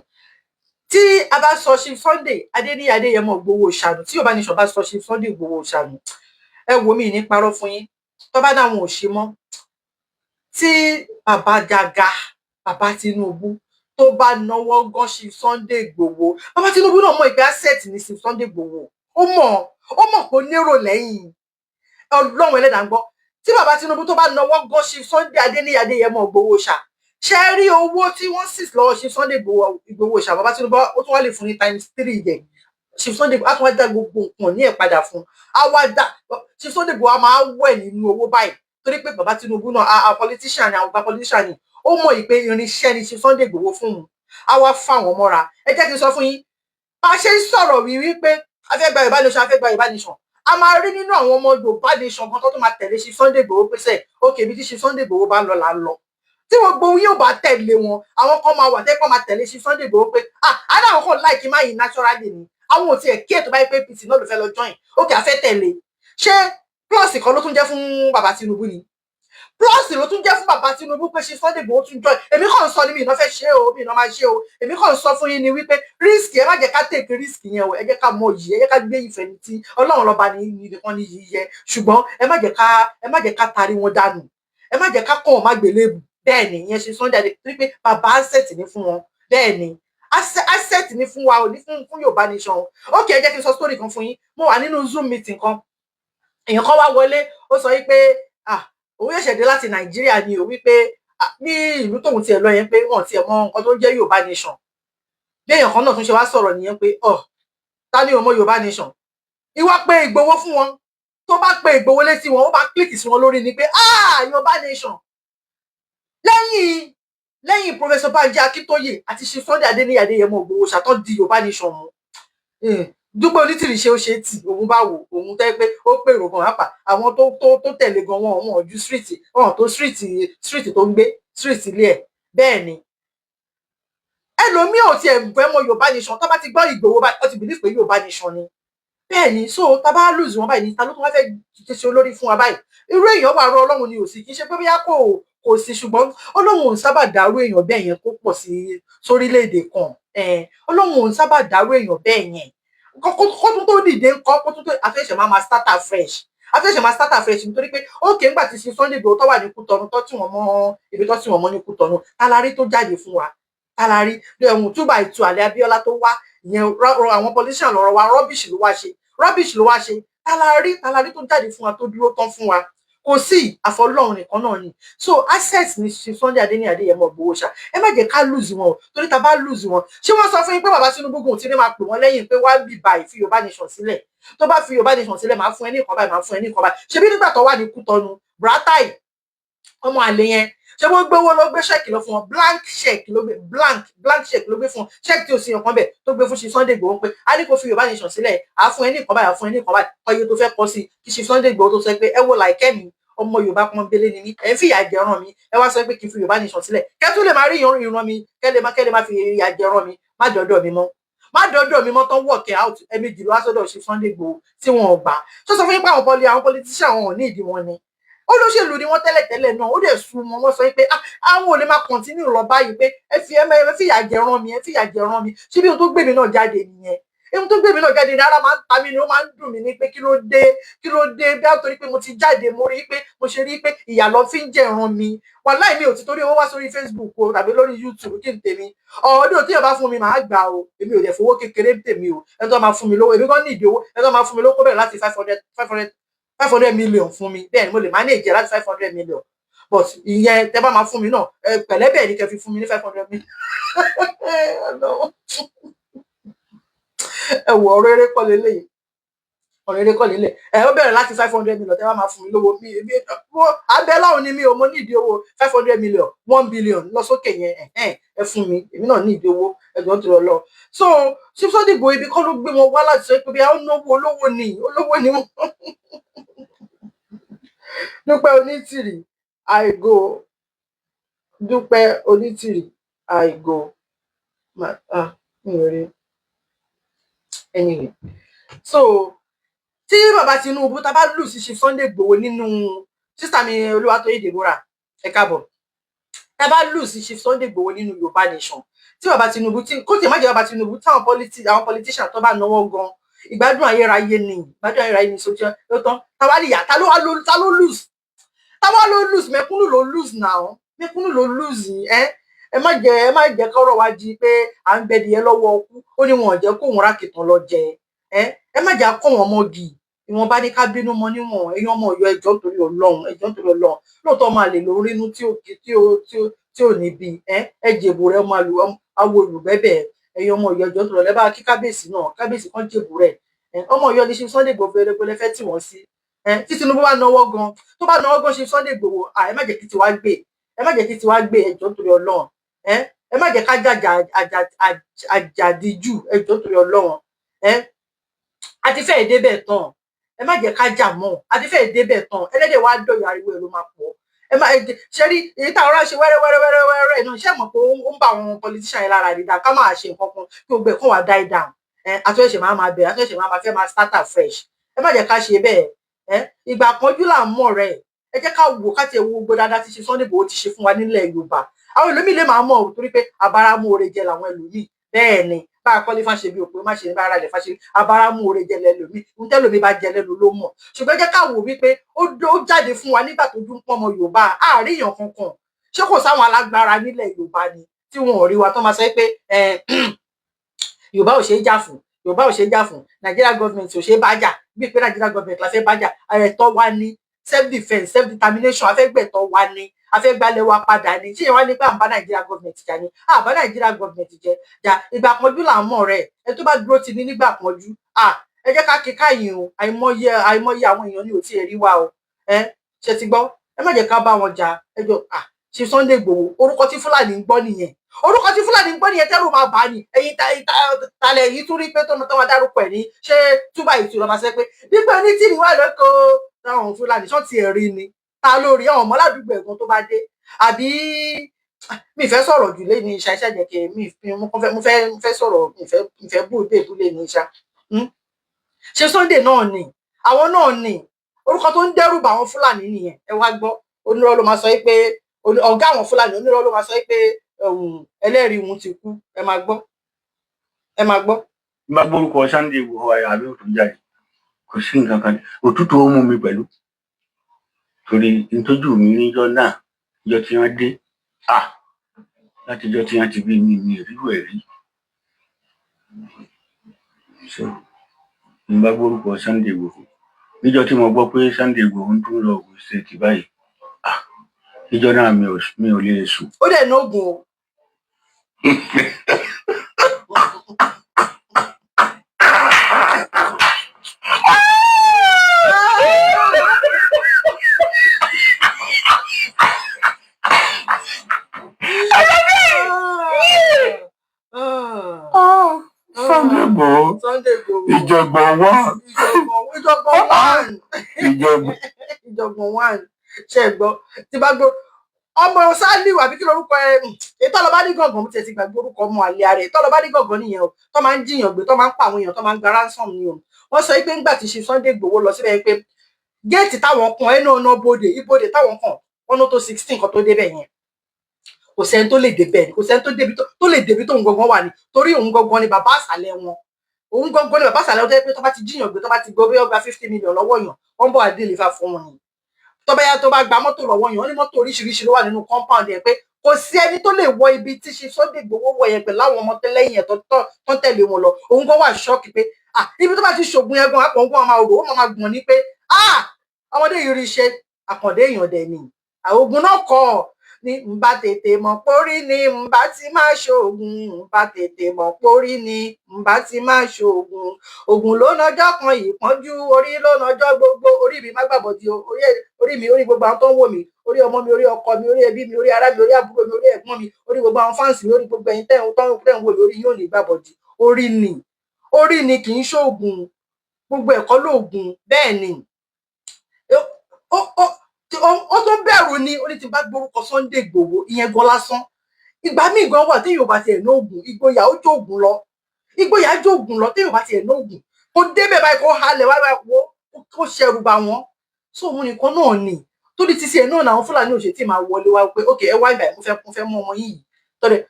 tí a bá sọ ṣe Sunday Adéníyì Adéyẹmọ Igboho ṣàánú tí Yorùbá nation bá sọ ṣe Sunday Igboho ṣàánú ẹ wò mí ní parọ́ fún yín tó bá dáwọn ò ṣe mọ́ tí bàbá Gàgà bàbá Tinubu tó bá náwó gan ṣe Sunday Igboho bàbá Tinubu náà mọ̀ ìpè asset ní ṣe Sunday Igboho ó mọ̀ pé ó nérò lẹ́yìn Ọlọ́run Ẹlẹ́dàá ń gbọ́ tí bàbá Tinubu tó bá náwó gan ṣe Sunday Adéníyì Adéyẹmọ Igboho ṣe rí owó tí wọ́n sì lọ́wọ́ ṣe Sunday Igboho bàbá Tinubu ó tún wá lè fún ní ×3 yẹn ṣe Sunday á tún wá dá gbogbo nǹkan ní ẹ̀ padà fún ṣe Sunday Igboho á máa wẹ̀ nínú owó báyìí torí pé bàbá Tinubu náà àwọn politician ni ó mọ̀ ìpè irinṣẹ́ ni ṣe Sunday Igboho fún un á wá fáwọn mọ́ra ẹ jẹ́ kí n sọ fún yín bá a ṣe ń sọ̀rọ̀ wípé afẹ́gbà Yorùbá nation a máa rí nínú àwọn ọmọ Yorùbá nation kan tó máa tẹ̀lé ṣe Sunday Igboho pèsè òkè ibi tí ṣe Sunday Igboho bá lọ là ń lọ tí gbogbo yóò bá tẹ̀lé wọn àwọn kan máa wà tẹ́kọ̀ máa tẹ̀lé ṣe Sunday Igboho pé àwọn kan láìkí máa yìí naturally ni àwọn ò tiẹ̀ kí ètò báyìí pé PC náà ló fẹ́ lọ join òkè afẹ́ tẹ̀lé ṣé plus kan ló tún jẹ́ fún bàbá Tinubu ni plus ló tún jẹ́ fún bàbá Tinubu pé ṣe Sunday Igboho tún join. Èmi kàn sọ ni mi ìná fẹ́ ṣe o, mi ìná máa ṣe o. Èmi kàn sọ fún yín ni wípé risk ẹ má jẹ́ ká take risk yẹn o. Ẹ jẹ́ ká mọ yìí, ẹ jẹ́ ká gbé ìfẹ́ ní tí Ọlọ́run lọ́ba ní nìkan ní yìí yẹ. Ṣùgbọ́n ẹ má jẹ́ ká tarí wọn dànù. Ẹ má jẹ́ ká kàn wọ́n má gbélébù. Bẹ́ẹ̀ ni ìyẹn ṣe Sunday Adé torí pé bàbá asset ní fún wọn. Bẹ́ẹ̀ ni asset ní fún wa o, ní fún Yorùbá nation. Okay, ẹ jẹ́ kí n sọ story kan fún yín. Mo wà nínú Zoom meeting kan. Èèyàn kan wá wọlé, ó sọ wípé òun yẹ̀ṣẹ̀ dé láti Nàìjíríà ni o, wípé ní ìlú tóun tiẹ̀ lọ yẹn pé wọ́n tiẹ̀ mọ nǹkan tó ń jẹ́ Yorùbá nation. Bí èèyàn kan náà tún ṣe wá sọ̀rọ̀ nìyẹn pé ta ni ò mọ Yorùbá nation. Ìwà pé Ìgbòho fún wọn, tó bá pe Ìgbòho létí wọn, ó bá click sí wọn lórí ni pé Yorùbá nation. Lẹ́yìn Professor Banji Akintoye àti Chief Sunday Adeniyi Adeyemo Igboho ṣàtọ́ di Yorùbá nation mu. Dúpẹ́ Onítìrì ṣe ó ṣe tì, òun bá wò, òun tẹ́ pé ó pèrò gan apá àwọn tó tẹ̀lé gan wọn ju street, wọn tó street tó ń gbé street ilé ẹ̀. Bẹ́ẹ̀ ni ẹlòmíì ò tiẹ̀ fẹ́ mọ Yorùbá nation, tó bá ti gbọ́ Ìgbòho báyìí ó ti believe pé Yorùbá nation ni. Bẹ́ẹ̀ ni so tá bá lose wọn báyìí ní ta ló tún wá fẹ́ ṣe olórí fún wa báyìí. Irú èèyàn wà rọ Ọlọ́run ni ò sí, kì í ṣe pé bóyá kò sí, ṣùgbọ́n Ọlọ́run ò ń sábà dárú èèyàn bẹ́ẹ̀ yẹn kó pọ̀ sí sórílẹ̀-èdè kan. Ọlọ́run ò ń sábà dárú èèyàn bẹ́ẹ̀ yẹn. Kó tún tó dìde ńkọ́, kó tún tó afẹ́ṣẹ̀ máa start afresh nítorí pé ókè ńgbà tí ṣe Sunday Igboho tó wà ní Kútọ̀nù tó tí wọ́n mọ́ ibi tó tí wọ́n mọ́ ní Kútọ̀nù, tálárí tó jáde fún wa, tálárí 2x2 Àlẹ́ Abíọ́lá tó wá ìyẹn àwọn politician lọ́rọ̀ wa rubbish ló wá ṣe tálárí tó jáde fún wa tó dúró tán fún wa. Kò sí àfọlọ́run nìkan náà ni. So access ni ṣe Sunday Adeniyi Adeyemo Igboho ṣá. Ẹ má jẹ́ ká lose wọn o, torí tá bá lose wọn. Ṣé wọ́n sọ fún yín pé bàbá Tinubu gùn tí ní máa pè wọ́n lẹ́yìn pé wá bì báyìí fi Yorùbá nation sílẹ̀. Tó bá fi Yorùbá nation sílẹ̀ máa fún ẹ ní nǹkan báyìí, máa fún ẹ ní nǹkan báyìí. Ṣebí nígbà tó wà ní Kútọ̀nù, Buratai ọmọ àlè yẹn, ṣé wọ́n gbówó ló gbé ṣẹ́ẹ̀kì lọ fún wọn, blank check ló gbé fún wọn, check tí ò sí ọkàn bẹ̀ tó gbé fún ṣe Sunday Igboho pé a ní kó fi Yorùbá nation sílẹ̀, à fún ẹ ní nǹkan báyìí, à fún ẹ ní nǹkan báyìí, ọyẹ tó fẹ́ kọ sí kí ṣe Sunday Igboho tó sọ pé ẹ wo láìkẹ́ mi ọmọ Yorùbá pọ́nbélé ni mí, ẹ ń fìyà jẹran mi, ẹ wá sọ pé kí n fi Yorùbá nation sílẹ̀ kẹ́ tún lè máa rí ìran mi, kẹ́lẹ́ má fi ìyà jẹran mi, má dọ́dọ̀ mi mọ́ tán work out ẹ̀mejì ló wá sọ́dọ̀ ṣe Sunday Igboho tí wọn ò gbà. Tó sọ fún yín pé àwọn politician wọn ò ní ìdí wọn ni. Olóṣèlú ni wọ́n tẹ́lẹ̀tẹ́lẹ̀ náà, ó dẹ̀ sun wọn, wọ́n sọ pé àwọn ò lè máa continue lọ báyìí pé ẹ fìyà jẹran mi, ṣé bí ohun tó gbé mi náà jáde nìyẹn. Ohun tó gbé mi náà jáde ní ara máa ń ta mí ni ó máa ń dùn mí ní pé kí ló dé bí a torí pé mo ti jáde mo rí pé mo ṣe rí pé ìyà lọ fi ń jẹran mi. Wàláhì mi ò ti torí owó wá sórí Facebook o tàbí lórí YouTube kí n tèmi. Ọdún tí ẹ bá fún mi màá gbà o, èmi ò dẹ̀ fowó kékeré ń tèmi o. Ẹni tó máa fún mi lówó, èmi kan ní ìdí owó, ẹni tó máa fún mi lówó kó bẹ̀rẹ̀ láti 500 million fún mi. Bẹ́ẹ̀ ni mo lè manage láti 500 million. But ìyẹn tẹ́ bá máa fún mi náà, pẹ̀lẹ́bẹ̀ ni kẹ́ fi fún mi ní 500 million. Ẹ wo ọ̀rọ̀ eré kọ́ lélẹ̀. Ó bẹ̀rẹ̀ láti 500 million tẹ́ bá máa fún mi lówó mi. Abẹ́ láwọn ni mi ò, mo ní ìdí owó 500 million, 1 billion lọ sókè yẹn. Ẹ fún mi, èmi náà ní ìdí owó, ẹjọ́ tó lọ. So Chief Sunday Igboho ibi kọ́ ló gbé wọn wá láti sọ pé bí àwọn olówó ni wọn. Dúpẹ́ Onítìrì, I go. Dúpẹ́ Onítìrì, I go. Anyway, so tí bàbá Tinubu tá bá lù sí Chief Sunday Igboho nínú sísá mi Olúwatóyè Deborah ẹ káàbọ̀, tá bá lù sí Chief Sunday Igboho nínú Yorùbá nation, tí bàbá Tinubu tí kò tí má jẹ́ bàbá Tinubu táwọn politician tó bá náwó gan ìgbádùn ayérayé ni sójú ló tán. Táwa lè yà ta ló lose mẹ̀kúnnù ló lose now, mẹ̀kúnnù ló lose ẹ má jẹ́ kọ́rọ̀ wá di pé à ń gbẹdì ẹ lọ́wọ́ ọkú, ó ní wọn ò jẹ́ kóhun rákìtàn lọ jẹ. Ẹ má jẹ́ kọ́ wọn mọ́gì, ìwọ̀n bá ní ká bínú mọ́ níwọ̀n, ẹ̀yin ọmọ Ọ̀yọ́ ẹjọ́ torí Ọlọ́run lóòótọ́ máa lè lórí inú tí ò ní bí ẹ jèbù rẹ máa lu awo olùbẹ́bẹ̀, ẹ̀yin ọmọ Ọ̀yọ́ ẹjọ́ torí ọlẹ́bàá kí kábíyèsí kan jèbù rẹ̀. Ọmọ Ọ̀yọ́ ní Chief Sunday Igboho fẹ́rẹ́gbẹ́lẹ́ fẹ́ tì wọ́n sí. Tí Tinubu bá náwó gan Chief Sunday Igboho ẹ má jẹ́ kí tiwa gbé, ẹjọ́ torí Ọlọ́run. Ẹ má jẹ́ ká àjàdíjù ẹjọ́ torí Ọlọ́run. A ti fẹ́ débẹ̀ tán, ẹ má jẹ́ ká jà mọ́, a ti fẹ́ débẹ̀ tán, ẹlẹ́dẹ̀ wá dọ̀yọ̀ ariwo ẹ̀ ló máa pọ̀. Ṣe rí èyí táwọn ọ̀rọ̀ ṣe wẹ́rẹ́wẹ́rẹ́ inú iṣẹ́ mọ̀ pé ó ń bá àwọn politician yẹn lára dídá ká máa ṣe nǹkan kan kí gbogbo ẹ̀ kàn wá die down. Àtúnṣe máa bẹ̀rẹ̀, àtúnṣe máa fẹ́ máa start afresh. Ẹ má jẹ́ ká ṣe bẹ́ẹ̀. Ìgbà kanjú là ń mọ̀ rẹ̀, ẹ jẹ́ ká wò ká tiẹ̀ wo gbogbo dáadáa tí ṣe Sunday Igboho ti ṣe fún wa nílẹ̀ Yorùbá. Àwọn ẹlòmíì lè máa mọ̀ torí pé abáramú oore jẹ làwọn ẹlòmíì, bẹ́ẹ̀ ni bá a kọ́lé fáṣe bí òpin má ṣe ní bá ara rẹ̀ fáṣe abáramú oore jẹ lẹ́lòmíì ń tẹ́lòmíì bá jẹ lẹ́nu ló mọ̀. Ṣùgbọ́n ẹ jẹ́ ká wò wípé ó jáde fún wa nígbà tó dún pọ́nmọ Yorùbá àáríyàn kankan. Ṣé kò sáwọn alágbára nílẹ̀ Yorùbá ni tí wọn ò rí wa tó máa sọ pé Yorùbá ò ṣe é jà fún, Yorùbá ò ṣe é jà fún, Nigeria government ò ṣe é bá jà bíi pé Nigeria government la fẹ́ bá jà, ẹ̀tọ́ wa ní self defence self determination, a fẹ́ gbẹ̀tọ́ wa ní, a fẹ́ gbalẹ̀ wa padà ní. Ṣé ìwà ní pé à ń bá Nigeria government jà ni? À bá Nigeria government jà ìgbà pọ́njú là ń mọ̀ rẹ̀, ẹ tó bá dúró ti ní nígbà pọ́njú ẹ jẹ́ ká kí káyìn o, àìmọye àwọn èèyàn ni ò tí ì rí wa o, ṣe ti gbọ́, ẹ má jẹ́ ká bá wọn jà, ẹ jọ ṣe Sunday Igboho orúkọ tí Fúlàní ń gbọ́ nìyẹn, orúkọ tí Fúlàní ń gbọ́ nìyẹn, tẹ́rù máa bà ní ẹ̀yin talẹ̀ yìí tún rí pé tó máa dárúkọ ẹ̀ ní ṣé túbà ìtura máa ṣe pé nígbà ní tí ìwà lọ́kọ̀ táwọn Fúlàní ṣọ́ ti ẹ̀ rí ni ta lórí àwọn ọmọ aládùúgbò ẹ̀gbọ́n tó bá dé àbí mi fẹ́ sọ̀rọ̀ jù lé ní iṣẹ́ jẹ́ kí mo fẹ́ sọ̀rọ̀ mi fẹ́ bú ìbéèbú lé ní iṣẹ́ ṣe Sunday náà ni àwọn náà ni orúkọ tó ń dẹ́rù bà àwọn Fúlàní nìyẹn. Ẹ wá gbọ́ onírọ́ ló máa sọ pé ọ̀gá àwọn Fúlàní onírọ́ ló máa sọ pé ẹlẹ́rìí òun ti kú. Ẹ máa gbọ́ ẹ máa gbọ́. Bá gbórúkọ Sunday Igboho àyà mi ò tún jáde kò sí nǹkan kan òtútù ó mú mi pẹ̀lú torí ntójú mi níjọ́ náà ìjọ tí wọ́n dé láti ìjọ tí wọ́n ti bí mi ìrírú ẹ̀ rí. So n bá gbórúkọ Sunday Igboho níjọ́ tí mo gbọ́ pé Sunday Igboho ń tún lọ Ògùn state báyìí níjọ́ náà mi ò lè sùn. Ó dẹ̀ nógùn o. Sunday Igboho Ìjọ̀gbọ̀n one ṣe gbọ́ tí bá gbọ́ ọmọ Sálíù àbí kí lorúkọ ètò ọlọ́ba ní gàngàn mo tiẹ̀ ti gbàgbé orúkọ ọmọ àlè ààrẹ ètò ọlọ́ba ní gàngàn nìyẹn o tó máa ń jiyàn gbé tó máa ń pa àwọn èèyàn tó máa ń gba ransom ni o. Wọ́n sọ pé ńgbà tí ṣe Sunday Igboho lọ síbẹ̀ pé géètì táwọn kan ẹnu ọ̀nà ibodè táwọn kan wọn tó 16 kan tó débẹ̀ yẹn kò sẹ́ni tó lè débẹ̀ kò sẹ́ni tó lè débi tó ń gangan wà ní torí òun gangan ni bàbá àṣàlẹ̀ wọn òun gangan ni bàbá àṣàlẹ̀ wọn tó yẹ pé tó bá ti jiyàn gbé tó bá ti gbọ́ bí ó gba 50 million lọ́wọ́ yàn wọ́n bọ̀ àdé ìlífà fún wọn ni tó bá yá tó bá gba mọ́tò lọ́wọ́ yàn wọ́n ní mọ́tò oríṣiríṣi ló wà nínú compound yẹn pé kò sí ẹni tó lè wọ ibi tí ṣe Sunday Igboho wọ yẹn pẹ̀lú àwọn ọmọ tẹ́lẹ̀yìn ẹ̀ tó ń tẹ̀lé wọn lọ òun gan wà ṣọ́ọ̀kì pé ibi tó bá ti ṣògùn yẹn gan àpọ̀ngbọ́n máa rò ó máa gbọ̀n ní pé ọmọdé yìí rí iṣẹ́ àkàndé èèyàn dẹ̀ ni àògùn náà kọ́ ní nbá tètè mọ̀ pórí ni nbá ti máa ṣoògùn nbá tètè mọ̀ pórí ni nbá ti máa ṣoògùn ògùn ló nọjọ́ kan ìpọ́njú orí ló nọjọ́ gbogbo orí mi má gbàbọ̀dì orí mi orí gbogbo àwọn tó ń wò mí orí ọmọ mi orí ọkọ mi orí ẹbí mi orí ará mi orí àbúrò mi orí ẹ̀gbọ́n mi orí gbogbo àwọn fáǹsì mi orí gbogbo ẹ̀yin tẹ́ ń wò mí orí yóò ní gbàbọ̀dì orí ni kì í ṣoògùn gbogbo ẹ̀kọ́ lóògùn bẹ́ẹ̀ ni ó tó bẹ̀rù ni ó ní ti bá gbórúkọ Sunday Igboho ìyẹn gan lásán ìgbà míì gan wà tí Yorùbá tiẹ̀ ní oògùn ìgboyà ó jóògùn lọ tí Yorùbá tiẹ̀ ní oògùn kó débẹ̀ báyìí kó halẹ̀ wáyé wo kó ṣẹrù bá wọn sóhun nìkan náà ni torí ti ṣe náà làwọn Fúlàní ò ṣe tí máa wọlé wá pé ok ẹ wá ìgbà mo fẹ́ mú ọmọ yìí tọ́lẹ̀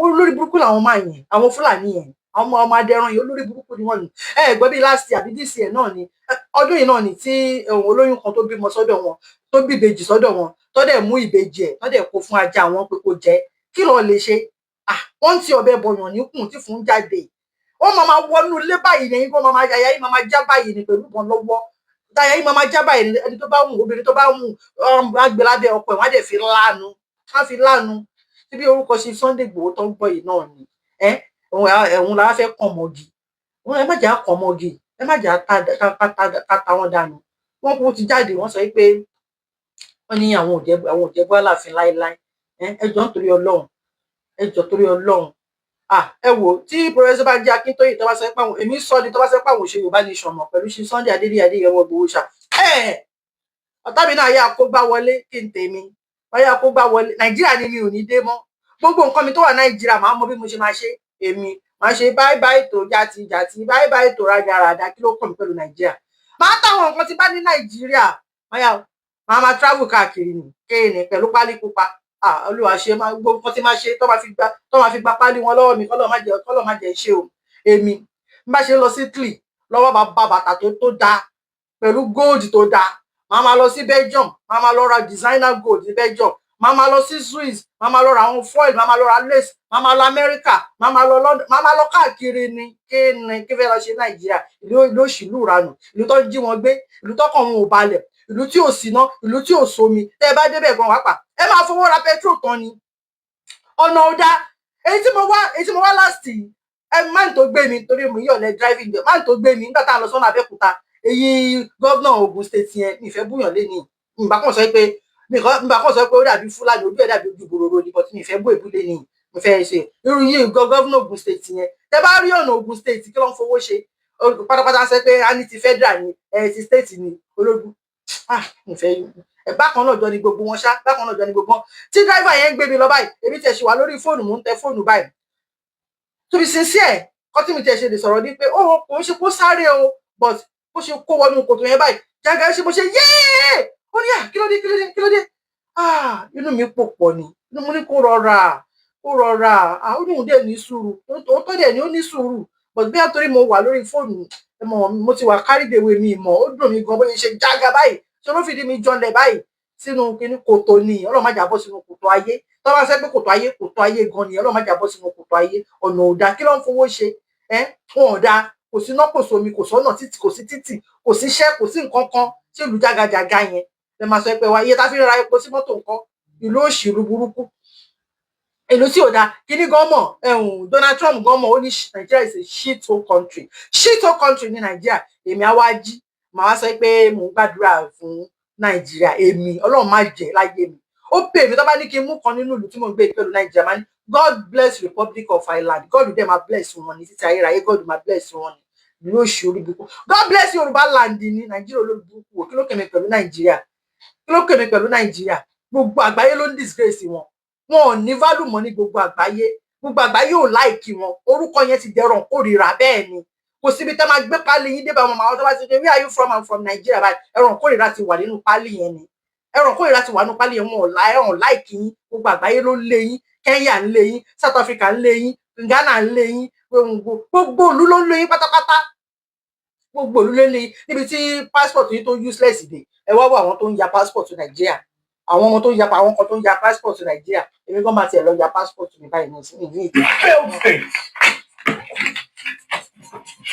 olórí burúkú làwọn máa yẹn àwọn Fúlàní yẹn àwọn ọmọ adẹran yìí olórí burúkú ni wọ́n ní gbọ́ bí last year àbí this year náà ni ọdún yìí náà ni tí olóyún kan tó bímọ sọ́dọ̀ wọn tó bí ìbejì sọ́dọ̀ wọn tó dẹ̀ mú ìbejì ẹ̀ tó dẹ̀ kó fún ajá wọn pé kó jẹ kí ló lè ṣe wọ́n ti ọ̀bẹ bọ̀yàn níkùn tí fún jáde wọ́n máa wọnú ilé báyìí ní kó máa yàyà yìí máa já báyìí ní pẹ̀lú ìbọn lọ́wọ́ táyà yìí máa já báyìí ẹni tó bá wù obìnrin tó bá wù agbèlábẹ́ ọkọ ẹ̀ wọ́n á dẹ̀ fi lánu síbi orúkọ ṣe Sunday Igboho tó ń gbọ́ yìí náà ni ẹ̀hún la fẹ́ kàn mọ́gì ẹ má jà kàn mọ́gì ẹ má jà ta wọn dànù wọ́n kò ti jáde wọ́n sọ pé wọ́n ní àwọn òjẹ̀bú Aláàfin láéláé ẹjọ́ nítorí Ọlọ́run ẹ wò tí pọfẹsọ Bánjí Akíntóyè tó bá sọ pé àwọn èmi sọ ni tó bá sọ pé àwọn òṣèré Yorùbá nation mọ̀ pẹ̀lú ṣe Sunday Adéyẹmọ Ìgbòho ṣá ọ̀tá mi náà yá kó gbá wọlé kí n tèmi wọ́n yá kó gbá wọlé Nàìjíríà ni mi ò ní dé mọ́ gbogbo nǹkan mi tó wà Nàìjíríà máa mọ bí mo ṣe máa ṣe èmi máa ṣe báyìí tó jàtijàti báyìí tó rádaràda kí ló kàn mí pẹ̀lú Nàìjíríà máa táwọn nǹkan ti bá ní Nàìjíríà máa yà màá máa travel káàkiri ní kéènì pẹ̀lú pálí pupa. Olúwa ṣe máa gbogbo nǹkan tí máa ṣe tó máa fi gba pálí wọn lọ́wọ́ mi kọ́lọ́ má jẹ́ ṣe o. Èmi bá ṣe lọ sí Italy lọ́wọ́ bá bàtà tó dáa pẹ̀lú gold tó dáa, màá máa lọ sí Belgium, màá máa lọ ra designer gold ní Belgium, màá máa lọ sí Swiss, màá máa lọ ra àwọn foil, màá máa lọ ra lace, màá máa lọ America, màá máa lọ London, màá máa lọ káàkiri ní kí fẹ́ lọ ṣe Nàìjíríà, ìlú òṣìlú ìranù, ìlú tó ń jí wọn gbé, ìlú tọkàn wọn ò balẹ̀, ìlú tí ò síná, ìlú tí ò sómi. Tẹ́ ẹ bá débẹ̀ gan wápà ẹ máa fowó ra petrol tán ni. Ọ̀nà ò dáa. Èyí tí mo wá last yìí, máà tó gbé mi torí mo yọ̀lẹ̀ driving there, máà tó gbé mi nígbà tá a lọ sọ́nà Abẹ́òkúta, èyí gómìnà Ògùn state yẹn mi ìfẹ́ búyàn lé ní ìgbà kan sọ pé ó dàbí Fúlàní, ojú ẹ̀ dàbí ojú bororo ni, but mi ìfẹ́ bú èbú lé ní mo fẹ́ ṣe irú yìí gómìnà Ògùn state yẹn. Tẹ́ bá rí ọ̀nà Ògùn state kí ló ń fowó ṣe pátápátá, sẹ pé a ní ti federal ni ti state ni ológun. Ìfẹ́ bákan náà jọ ni gbogbo wọn ṣá, bákan náà jọ ni gbogbo wọn. Tí driver yẹn ń gbé mi lọ báyìí, èmi tẹ̀ ṣì wà lórí fóònù, mò ń tẹ fóònù báyìí. To be sincere, kọ́ tí mi tẹ̀ ṣe lè sọ̀rọ̀ ní pé kò ń ṣe kó sáré o, but bó ṣe kó wọnú kòtò yẹn báyìí, jágá ṣe bó ṣe yéé, ó ní kí ló dé, inú mi pò pọ̀ ni, inú mo ní kó rọra, ó ní òun dẹ̀ ní sùúrù, òótọ́ dẹ̀ ni ó ní sùúrù, but bí àtòrí mo wà lórí fóònù, mo ti wà carried away mi mọ̀, ó dùn mí gan bóyá ṣe jágá báyìí, ṣé ló fìdí mi jọlẹ̀ báyìí sínú kíní kòtò ni, Ọlọ́run má jà bọ́ sínú kòtò ayé. Tó bá ṣe pé kòtò ayé gan ni, Ọlọ́run má jà bọ́ sínú kòtò ayé. Ọ̀nà ò dáa, kí ló ń fowó ṣe? Wọn ò dáa, kò sí iná, kò sómi, kò sọ́nà títì, kò sí títì, kò sí iṣẹ́, kò sí nǹkan kan, ṣé ìlú jágajàga yẹn lẹ máa sọ pé wá iye tá fi ra epo sí mọ́tò nǹkan, ìlú òṣìlú burúkú, ìlú tí ò dáa. Kíní gan mọ̀, Donald Trump gan mọ̀, ó ní Nigeria is a shit hole country ní Nàìjíríà. Èmi á wá jí, màá wá sọ pé mò ń gbàdúrà fún Nàìjíríà, èmi Ọlọ́run má jẹ́ láyé mi. Ó pè mí tó bá ní kí n mú kan nínú ìlú tí mò ń gbé pẹ̀lú Nàìjíríà, máa ní God bless Republic of Ireland, God dẹ̀ máa bless wọn ní títí ayérayé, God máa bless wọn ní ìlú òṣì orí burúkú. God bless Yorùbá land ní Nàìjíríà olórí burúkú. Kí ló kèmí pẹ̀lú Nàìjíríà? Gbogbo àgbáyé ló ń disgrace wọn ò ní value mọ́ ní gbogbo àgbáyé ò like wọn, orúkọ yẹn ti dẹ̀rọ̀ kórìíra. Bẹ́ẹ̀ ni kò síbi tẹ́ máa gbé pálí yín dé bá wọn, àwọn tó bá ti ṣe where are you from? I'm from Nigeria, báyìí ẹ̀rọ̀ kórìíra ti wà nínú pálí yẹn ni, wọn ò like yín, gbogbo àgbáyé ló ń lé yín, Kenya ń lé yín, South Africa ń lé yín, Ghana ń lé yín, gbogbo ìlú ló ń lé yín pátápátá, gbogbo ìlú ló ń lé yín. Níbi tí passport yín tó useless dé, ẹ wá wọ àwọn tó ń ya passport Nàìjíríà, àwọn ọmọ tó ń ya àwọn kan tó ń ya passport Nàìjíríà. Èmi gan máa tiẹ̀ lọ ya passport mi báyìí ní ìdí. Failed state.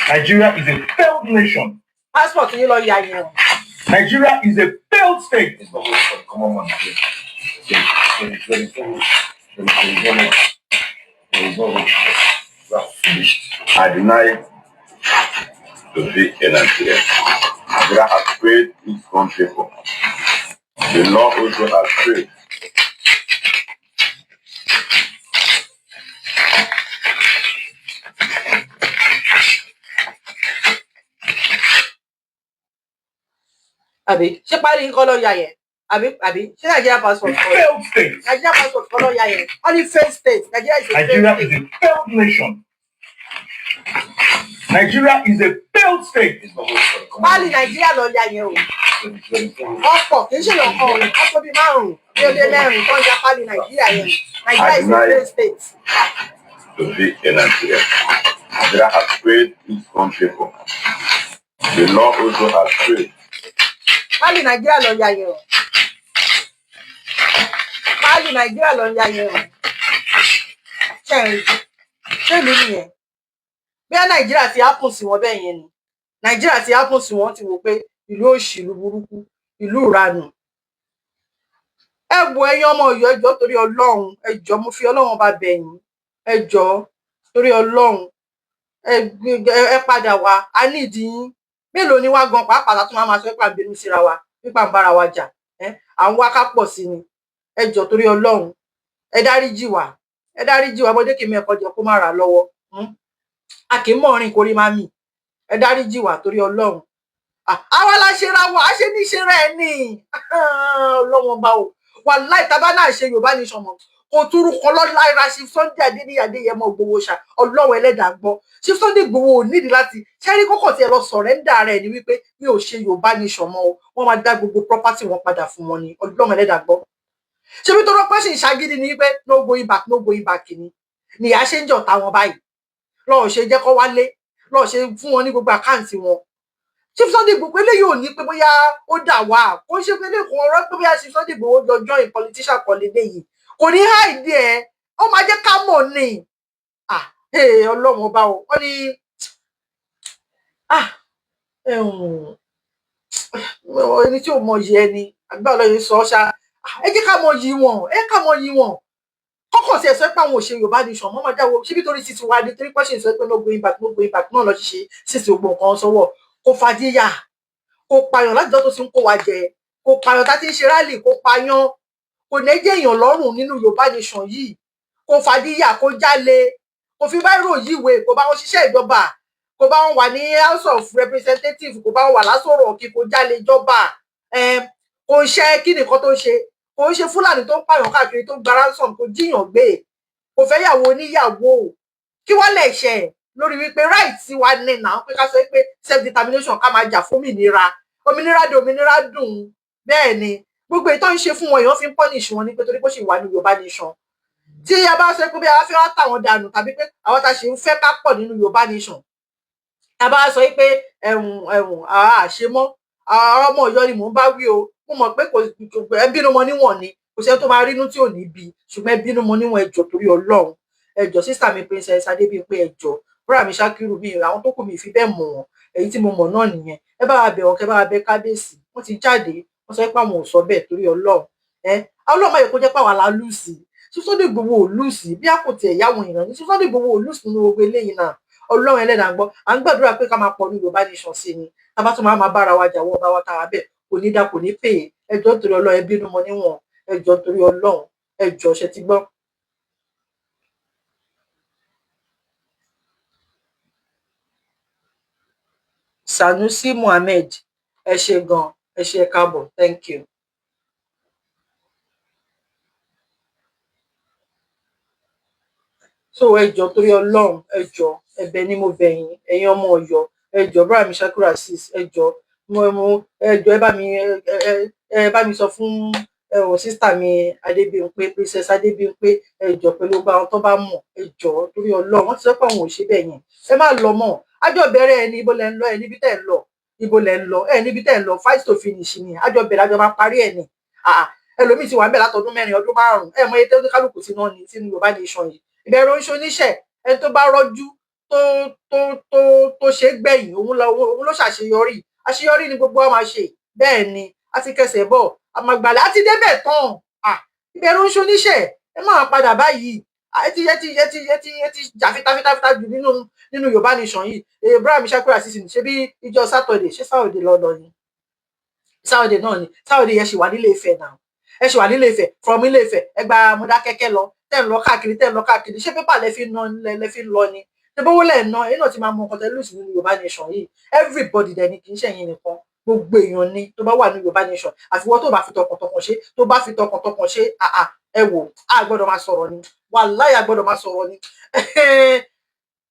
Nigeria is a failed nation. Passport yín lọ ya yẹn o. Nigeria is a failed state. I deny to be in Nigeria. Nigeria has prayed its country for. The law also has prayed. Àbí ṣé pálí kọ́ lọ ya yẹn? Àbí ṣé Nigeria passport kọ́? Failed state. Nigeria passport kọ́ lọ ya yẹn? Only failed state. Nigeria is a failed nation. Nigeria is a failed state. Pálí Nigeria lọ ya yẹn o. Ọ̀pọ̀ kì í ṣe ọ̀kan o, ọ̀pọ̀ bíi márùn-ún bí ó dé mẹ́rin tó ń ya pálí Nigeria yẹn. Nigeria is a failed state. To be in Nigeria. Nigeria has prayed its country for. The law also has prayed. Pálí Nigeria lọ ya yẹn o. Pálí Nigeria lọ ya yẹn o. Ṣé mi nìyẹn? Bí Nàìjíríà ti hápùn sí wọn bẹ́ẹ̀ yẹn ni. Nàìjíríà ti hápùn sí wọn ti wò pé ìlú òṣìlú burúkú, ìlú ìranù. Ẹ wo ẹ̀yin ọmọ Ọ̀yọ́, ẹ jọ̀ọ́ torí Ọlọ́run, ẹ jọ̀ọ́ mo fi Ọlọ́run bá bẹ̀ yín, ẹ jọ̀ọ́ torí Ọlọ́run, ẹ padà wá, a ní ìdí yín. Mélòó ni wá gan pàápàá tó máa sọ pé àbínú síra wa, pípa ń bára wa jà, àwọn wá ká pọ̀ sí ni. Ẹ jọ̀ọ́ torí Ọlọ́run, ẹ dáríjì wá, ọmọdé kì í mẹ́kọ̀ọ́ jẹ kó má ra lọ́wọ́. A kì í mọ̀ rìn kórí má mì. Ẹ dáríjì wá torí Ọlọ́run. Àwa la ṣe ra wa, a ṣe ní ṣe rẹ̀ ni. Ọlọ́run bá o. Wàláì tá bá náà ṣe Yorùbá nation mọ̀, kò túrúkọ lára Chief Sunday Adéyẹmọ Ìgbòho ṣá Ọlọ́run ẹlẹ́dàá gbọ́ Chief Sunday Ìgbòho ò nídìí láti ṣẹ́rí kókò tí ẹ lọ sọ̀rẹ́ńdà rẹ̀ ni wípé mi ò ṣe Yorùbá nation mọ́ o wọ́n máa dá gbogbo property wọn padà fún wọn ni Ọlọ́run ẹlẹ́dàá gbọ́ ṣebí tó rọ́pẹ́ sì ń ṣagídí ni wípé no going back ni nìyá ṣe ń jọ̀ta wọn báyìí lọ́ọ̀ ṣe jẹ́ kó wálé lọ́ọ̀ ṣe fún wọn ní gbogbo àkáǹtì wọn Chief Sunday Igboho eléyìí ò ní pé bóyá ó dà wá kó ṣe pé lẹ́kọ̀ọ́ ọ̀rọ̀ pé bóyá Chief Sunday Igboho jọ join politician kan léyìí kò ní háìdí ẹ̀ ó máa jẹ́ ká mọ̀ ní Ọlọ́run ọba o wọ́n ní ẹni tí ò mọ yìí ẹni àgbà Ọlọ́run sọ ṣá ẹ jẹ́ ká mọ yìí wọn kọ́kọ́ sí ẹ̀sọ́ pé àwọn òṣèré Yorùbá nation mọ́ máa dáwọ́ síbi torí títí wá ní torí pé ṣe ń sọ pé no going back náà lọ ṣiṣẹ́ sísè gbogbo nǹkan sọ́wọ́ kó fàdíyà kó pààyàn láti tó ti ń kó wa jẹ kó pààyàn tá ti ń ṣe rálì kó pààyàn kò ní jẹ́ èèyàn lọ́rùn nínú Yorùbá nation yìí kó fàdíyà kó jalè kó fi báírò yíwè kó bá wọn ṣiṣẹ́ ìjọba kó bá wọn wà ní House of Representatives kó bá wọn wà lásọ̀rọ̀ kí kó jalè ìjọba kò ṣe kí nìkan tó ṣe kò ń ṣe Fúlàní tó ń pààyàn káàkiri tó ń gba ransom kò jíyàn gbé kò fẹ́ yàwó oníyàwó kí wọ́n lè ṣe lórí wípé right sí wa ní náà pé ká sọ pé self determination ká máa jà fún òmìnira dùn bẹ́ẹ̀ ni gbogbo ètò ń ṣe fún wọn èèyàn fi ń punish wọn ní pé torí pé ó sì wà ní Yorùbá nation tí a bá sọ pé bí a fẹ́ wá tàwọn dànù tàbí pé àwọn tá a ṣe ń fẹ́ ká pọ̀ nínú Yorùbá nation a bá sọ pé àṣemọ́ ọmọ Ọ̀yọ́ ni mò ń bá wí o mo mọ̀ pé kò bínú mọ níwọ̀n ni kò sẹ́ni tó máa rínú tí ò ní bí ṣùgbọ́n bínú mọ níwọ̀n ẹjọ́ torí Ọlọ́run ẹjọ́ sísà mi Princess Adébímpé ẹjọ́ búrà mi Ṣákírù mi àwọn tó kù mi fi bẹ́ẹ̀ mọ̀ wọ́n èyí tí mo mọ̀ náà nìyẹn ẹ bá wa bẹ̀ wọ́n kẹ́ bá wa bẹ̀ kábíyèsí wọ́n ti jáde wọ́n sọ pé àwọn ò sọ bẹ́ẹ̀ torí Ọlọ́run Ọlọ́run má yẹ kó jẹ́ pé àwa la lùsì Sunday Igboho ò lùsì bí a kò tiẹ̀ yáwọn èèyàn ní Sunday Igboho ò lùsì nínú gbogbo eléyìí náà Ọlọ́run ẹlẹ́dàá gbọ́ à ń gbàdúrà pé ká máa pọ̀ ní Yorùbá nation sí ni tá bá tún máa bára wa jà wọ́n bá wa tàwa bẹ́ẹ̀ kò ní dá kò ní pè é ẹjọ́ torí Ọlọ́run ẹ bínú mọ níwọ̀n ẹjọ́ torí Ọlọ́run ẹjọ́ ṣe ti gbọ́. Sanusi Muhammed ẹ ṣé gan ẹ ṣé káàbọ̀ thank you. so ẹjọ́ torí Ọlọ́run ẹjọ́ ẹ̀bẹ̀ ni mo bẹ̀ yín ẹ̀yin ọmọ Ọ̀yọ́ ẹjọ́ búrà mi Ṣákírù Azeez ẹjọ́ ẹjọ́ ẹ bá mi sọ fún sísítà mi Adébímpé Princess Adébímpé ẹjọ́ pẹ̀lú ọgbà àwọn tó bá mọ̀ ẹjọ́ torí Ọlọ́run wọ́n ti sọ pé àwọn ò ṣe bẹ́ẹ̀ yẹn ẹ má lọ mọ́ àjọ bẹ̀rẹ̀ ẹni ibo lẹ ń lọ ẹ níbi tẹ́ ń lọ ibo lẹ ń lọ ẹ níbi tẹ́ ń lọ fight to finish ni àjọ bẹ̀rẹ̀ àjọ máa parí ẹ̀ ni ẹlòmíì ti wà ń bẹ̀ látọdún 4 ọdún 5 ẹ mọ iye tó kálukú sí náà ní sínú Yorùbá nation yìí ìbẹ̀rù ń ṣoníṣẹ́ ẹni tó bá rọ́jú tó ṣe gbẹ̀yìn òun ló ṣàṣeyọrí àṣeyọrí ni gbogbo wa máa ṣe bẹ́ẹ̀ ni a ti kẹsẹ̀ bọ̀ àmàgbàlẹ̀ àti débẹ̀ tán ìbẹ̀rù ń ṣoníṣẹ́ ẹ máa padà báyìí ẹ ti jà fitafita jù nínú Yorùbá nation yìí búrà mi Ṣákírù Azeez ṣe bí ìjọ sátọdẹ ṣé sáwọdẹ lọlọ ni sáwọdẹ náà ni sáwọdẹ yẹn ṣì wà nílé Ifẹ̀ náà ẹ ṣì wà nílé Ifẹ̀ from Ilé Ifẹ̀ ẹ gba Mọdákẹ́kẹ́ lọ tẹ́ ń lọ káàkiri ṣé pépà lẹ fi ń lọ ni ṣebówó lẹ ń ná èyí náà ti máa mọ nǹkan tẹ lùsì nínú Yorùbá nation yìí everybody dẹ ni kì í ṣẹ̀yin nìkan gbogbo èèyàn ni tó bá wà ní Yorùbá nation àfiwọ́ tó bá fi tọkàntọkàn ṣe ẹ wò á gbọ́dọ̀ máa sọ̀rọ̀ ni wàláhì á gbọ́dọ̀ máa sọ̀rọ̀ ni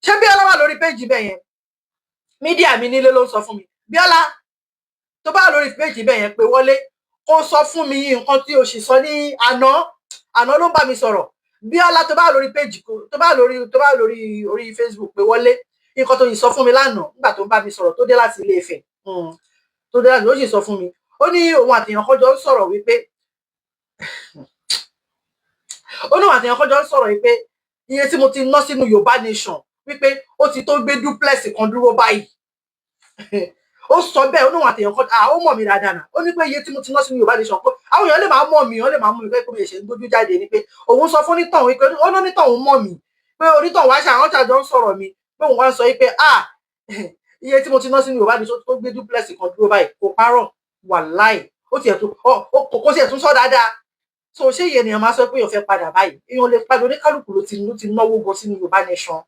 ṣé Bíọ́lá wà lórí péjì bẹ́ẹ̀ yẹn mídíà mi nílé ló ń sọ fún mi Bíọ́lá tó bá lórí péjì bẹ́ẹ̀ yẹn pé wọlé kó sọ fún mi nǹkan tí o sì sọ ní àná ló ń bá mi sọ̀rọ̀ Bíọ́lá tó bá lórí péjì tó bá lórí orí Facebook pé wọlé nǹkan tó yìí sọ fún mi lánàá nígbà tó ń bá mi sọ̀rọ̀ tó dé láti Ilé Ifẹ̀ tó dé láti ó sì sọ fún mi ó ní òun àtìyàn kọjọ ń sọ̀rọ̀ wípé iye tí mo ti ná sínú Yorùbá nation wípé ó ti tó gbé duplex kan dúró báyìí ó sọ bẹ́ẹ̀ ó ní òun àtìyàn kọjọ ó mọ̀ mí dáadáa náà ó ní pé iye tí mo ti ná sínú Yorùbá nation pé àwọn èèyàn lè máa mọ̀ mí pé kó mi ṣe ń gbójú jáde ni pé òun sọ fún onítọ̀hún wípé ó ní onítọ̀hún mọ̀ mí pé onítọ̀hún wá ṣe àwọn ṣàjọ ń sọ̀rọ̀ mi pé òun wá sọ wípé iye tí mo ti ná sínú Yorùbá nation tó gbé duplex kan dúró báyìí kò parọ́ wàláì ó tiẹ̀ tún kò tiẹ̀ tún sọ dáadáa so ṣé ìyẹn ènìyàn máa sọ pé èèyàn fẹ́ padà báyìí èèyàn lè padà oníkálùkù ló ti náwó gan sínú Yorùbá nation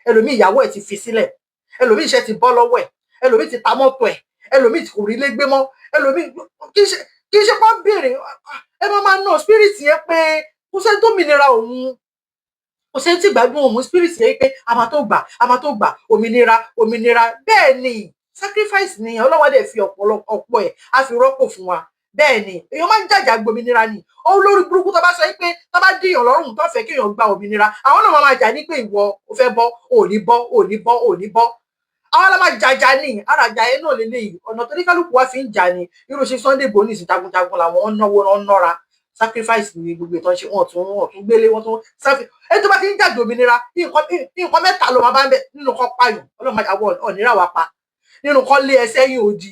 ẹlòmíì ìyàwó ẹ̀ ti fi sílẹ̀ ẹlòmíì iṣẹ́ ti bọ́ lọ́wọ́ ẹ̀ ẹlòmíì ti ta mọ́tò ẹ̀ ẹlòmíì kò rí lé gbé mọ́ ẹlòmíì kì í ṣe pọ́n béèrè ẹ máa ná spirit yẹn pé kò sẹ́ni tó mìnira òun, kò sẹ́ni tí gbádùn òun spirit yẹn pé a máa tó gbà òmìnira bẹ́ẹ̀ ni sacrifice ni ọlọ́wọ́ dẹ̀ fi ọ̀pọ̀ ẹ̀ á fi rọ́pò fún wa bẹ́ẹ̀ ni èèyàn máa ń jàjà gbòmìnira ni olórí burúkú tó bá sọ pé tó bá dìyàn lọ́rùn tó fẹ́ kéèyàn gba òmìnira àwọn náà máa jà ní pé ìwọ ò fẹ́ bọ́ ò ní bọ́ àwọn la máa jàjà ní àràjà yẹn náà lélẹ́yìí ọ̀nà tó ní kálukú wá fi ń jà ní irú ṣe Sunday Igboho ní jagunjagun làwọn náwó nọ́ra sacrifice ni gbogbo ìtàn ṣe wọn tún gbélé wọn tún ẹni tó bá ti ń jàjà òmìnira nǹkan mẹ́ta ló máa bá ń bẹ nínú kan pààyàn ọlọ́run máa àwọn ọ̀nìrà wa pa nínú kan lé ẹsẹ̀ yín odi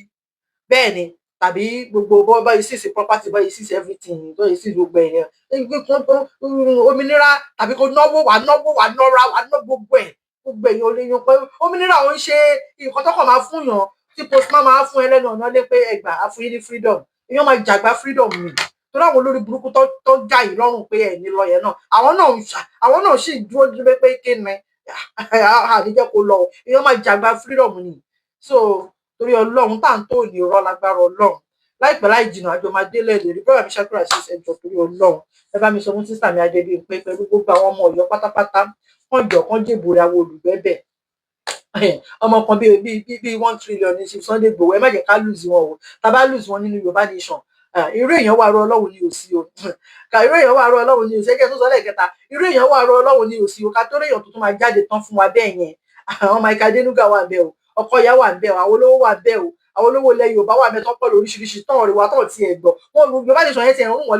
bẹ́ẹ̀ ni tàbí gbogbo bọ́ yìí sì property bọ́ yìí sì everything bọ́ yìí sì gbogbo ẹ̀yẹn òmìnira tàbí kó náwó wà nọ́ra wà ná gbogbo ẹ̀yìn olóyún pé òmìnira òun ṣe nǹkan tọkàn máa fún yàn tí postman máa fún ẹlẹ́nu ọ̀nà lé pé ẹgbà á fún yín ní freedom èèyàn máa jàgbá freedom mi torí àwọn olórí burúkú tó já yìí lọ́rùn pé ẹ̀ ní lọ yẹn náà àwọn náà sì dúró pé kí ni àníjẹ́ kó lọ èèyàn máa jàgbá freedom ni so torí ọlọ́run tá à ń tó ní irọ́ lágbára ọlọ́run láìpẹ́ láì jìnnà àjọ máa délẹ̀ lè rí bọ́ọ̀rọ̀ mi ṣàkóso àṣìṣe ẹjọ́ torí ọlọ́run ẹ bá mi sọ fún sísà mi Adébímpé pẹ̀lú gbogbo àwọn ọmọ Ọ̀yọ́ pátápátá wọ́n jọ kán jèbò rẹ̀ àwọn olùgbẹ́bẹ̀ ọmọ kan bíi 1 trillion ní Sunday Igboho ẹ má jẹ́ ká lùzì wọn o tá bá lùzì wọn nínú Yorùbá nation irú èèyàn wà rọ ọlọ́run ní òsì o irú èèyàn wà rọ ọlọ́run ní òsì ẹjẹ́ tó sọ lẹ́ẹ̀kẹta irú èèyàn wà rọ ọlọ́run ní òsì o ká tó réèyàn tuntun máa jáde tán fún wa bẹ́ẹ̀ yẹn àwọn Mike Adenuga wà bẹ́ẹ̀ o ọkọ ìyá wà bẹ́ẹ̀ o àwọn olówó wà bẹ́ẹ̀ o àwọn olówó ilẹ̀ Yorùbá wà bẹ́ẹ̀ tó pọ̀ lóríṣiríṣi tán ọ̀rẹ́ wa tán ti ẹ̀ gbọ́ wọn Yorùbá nation yẹn ti ẹ̀rún wọn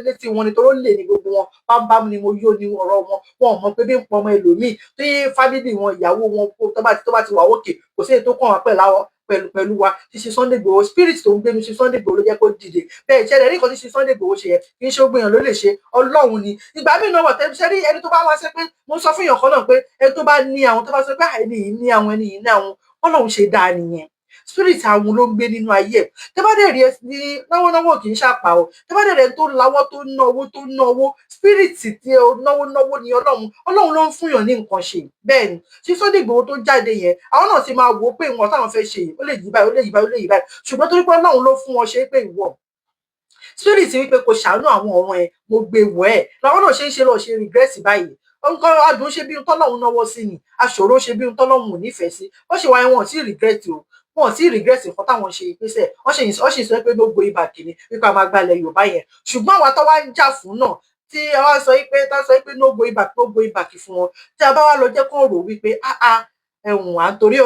létí wọn ni toró lè ní gbogbo wọn bámbám ni mo yó ní ọ̀rọ̀ wọn mọ̀ pé bí ń pọ̀ ọmọ ẹlòmíì tí fábílì wọn ìyàwó wọn tó bá ti wà òkè kò sí èyí tó kàn wá pẹ̀lú wa ti ṣe Sunday Igboho spirit tó ń gbénu ṣe Sunday Igboho ló jẹ́ kó dìde bẹ́ẹ̀ ìṣẹ̀lẹ̀ rí nǹkan tí ṣe Sunday Igboho ṣe yẹn kì í ṣe gbìyàn ló lè ṣe Ọlọ́run ni ìgbà míì náà wọ̀ tẹ́ ṣe rí ẹni tó bá wá ṣe pé mo sọ fún èèyàn kan náà pé ẹni tó bá ní àwọn tó bá sọ pé ẹni yìí ní àwọn Ọlọ́run ṣe dáa nìyẹn spirit àwọn ló ń gbé nínú ayé ẹ tẹ́ bá dẹ̀ rí ẹ ní náwó kì í ṣàpà o tẹ́ bá dẹ̀ rí ẹ tó láwọ́ tó náwó spirit tí náwó ni Ọlọ́run ló ń fún yàn ní nǹkan ṣe bẹ́ẹ̀ ni tí Sunday Igboho tó jáde yẹn àwọn náà ti máa wò ó pé nǹkan táwọn fẹ́ ṣe ó lè yí báyìí ṣùgbọ́n torí pé Ọlọ́run ló fún wọn ṣe pé ìwọ spirit wípé kò ṣàánú àwọn ọ̀run ẹ mo gbé wọ̀ ẹ́ làwọn náà ṣe ń ṣe lọ ṣe regret báyìí nǹkan adùn ṣe bí n tọ́lọ́run náwó sí ni aṣòro ṣe bí n tọ́lọ́run ò nífẹ̀ẹ́ sí ó ṣe wáyé wọn ò tí ì regret o wọn ò tí ì regret nǹkan táwọn ṣe ìgbésẹ̀ wọ́n sì sọ pé gbogbo ibà kìíní wípé a máa gbalẹ̀ Yorùbá yẹn ṣùgbọ́n àwa tó wá ń jà fún náà tí a wá sọ pé nógo ibà kì fún wọn tí a bá wá lọ jẹ́ kó rò wípé ẹ̀wọ̀n à ń torí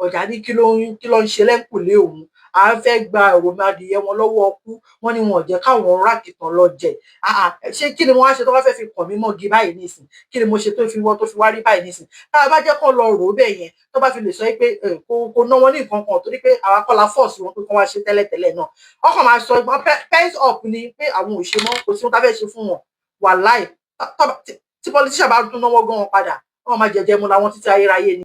ọjà ní kí ló ń ṣe lẹ́kùnlé òun à ń fẹ́ gba òròmọdìyẹ wọn lọ́wọ́ ọkú wọn ni wọn ò jẹ́ káwọn rákìtàn lọ jẹ ṣé kí ni wọ́n á ṣe tó bá fẹ́ fi kàn mí mọ́gi báyìí nísìn kí ni mo ṣe tó fi wá rí báyìí nísìn tá a bá jẹ́ kó lọ rò ó bẹ́ẹ̀ yẹn tó bá fi lè sọ pé kò ná wọn ní nǹkan kan torí pé àwa kọ́ la force wọn pé kán wá ṣe tẹ́lẹ̀tẹ́lẹ̀ náà ọkàn máa sọ pens up ni pé àwọn ò ṣe mọ́ kò sí ohun tá a fẹ́ ṣe fún wọn wàláì tí politician bá tún náwó gan wọn padà wọn máa jẹjẹ mu làwọn títí ayérayé ni.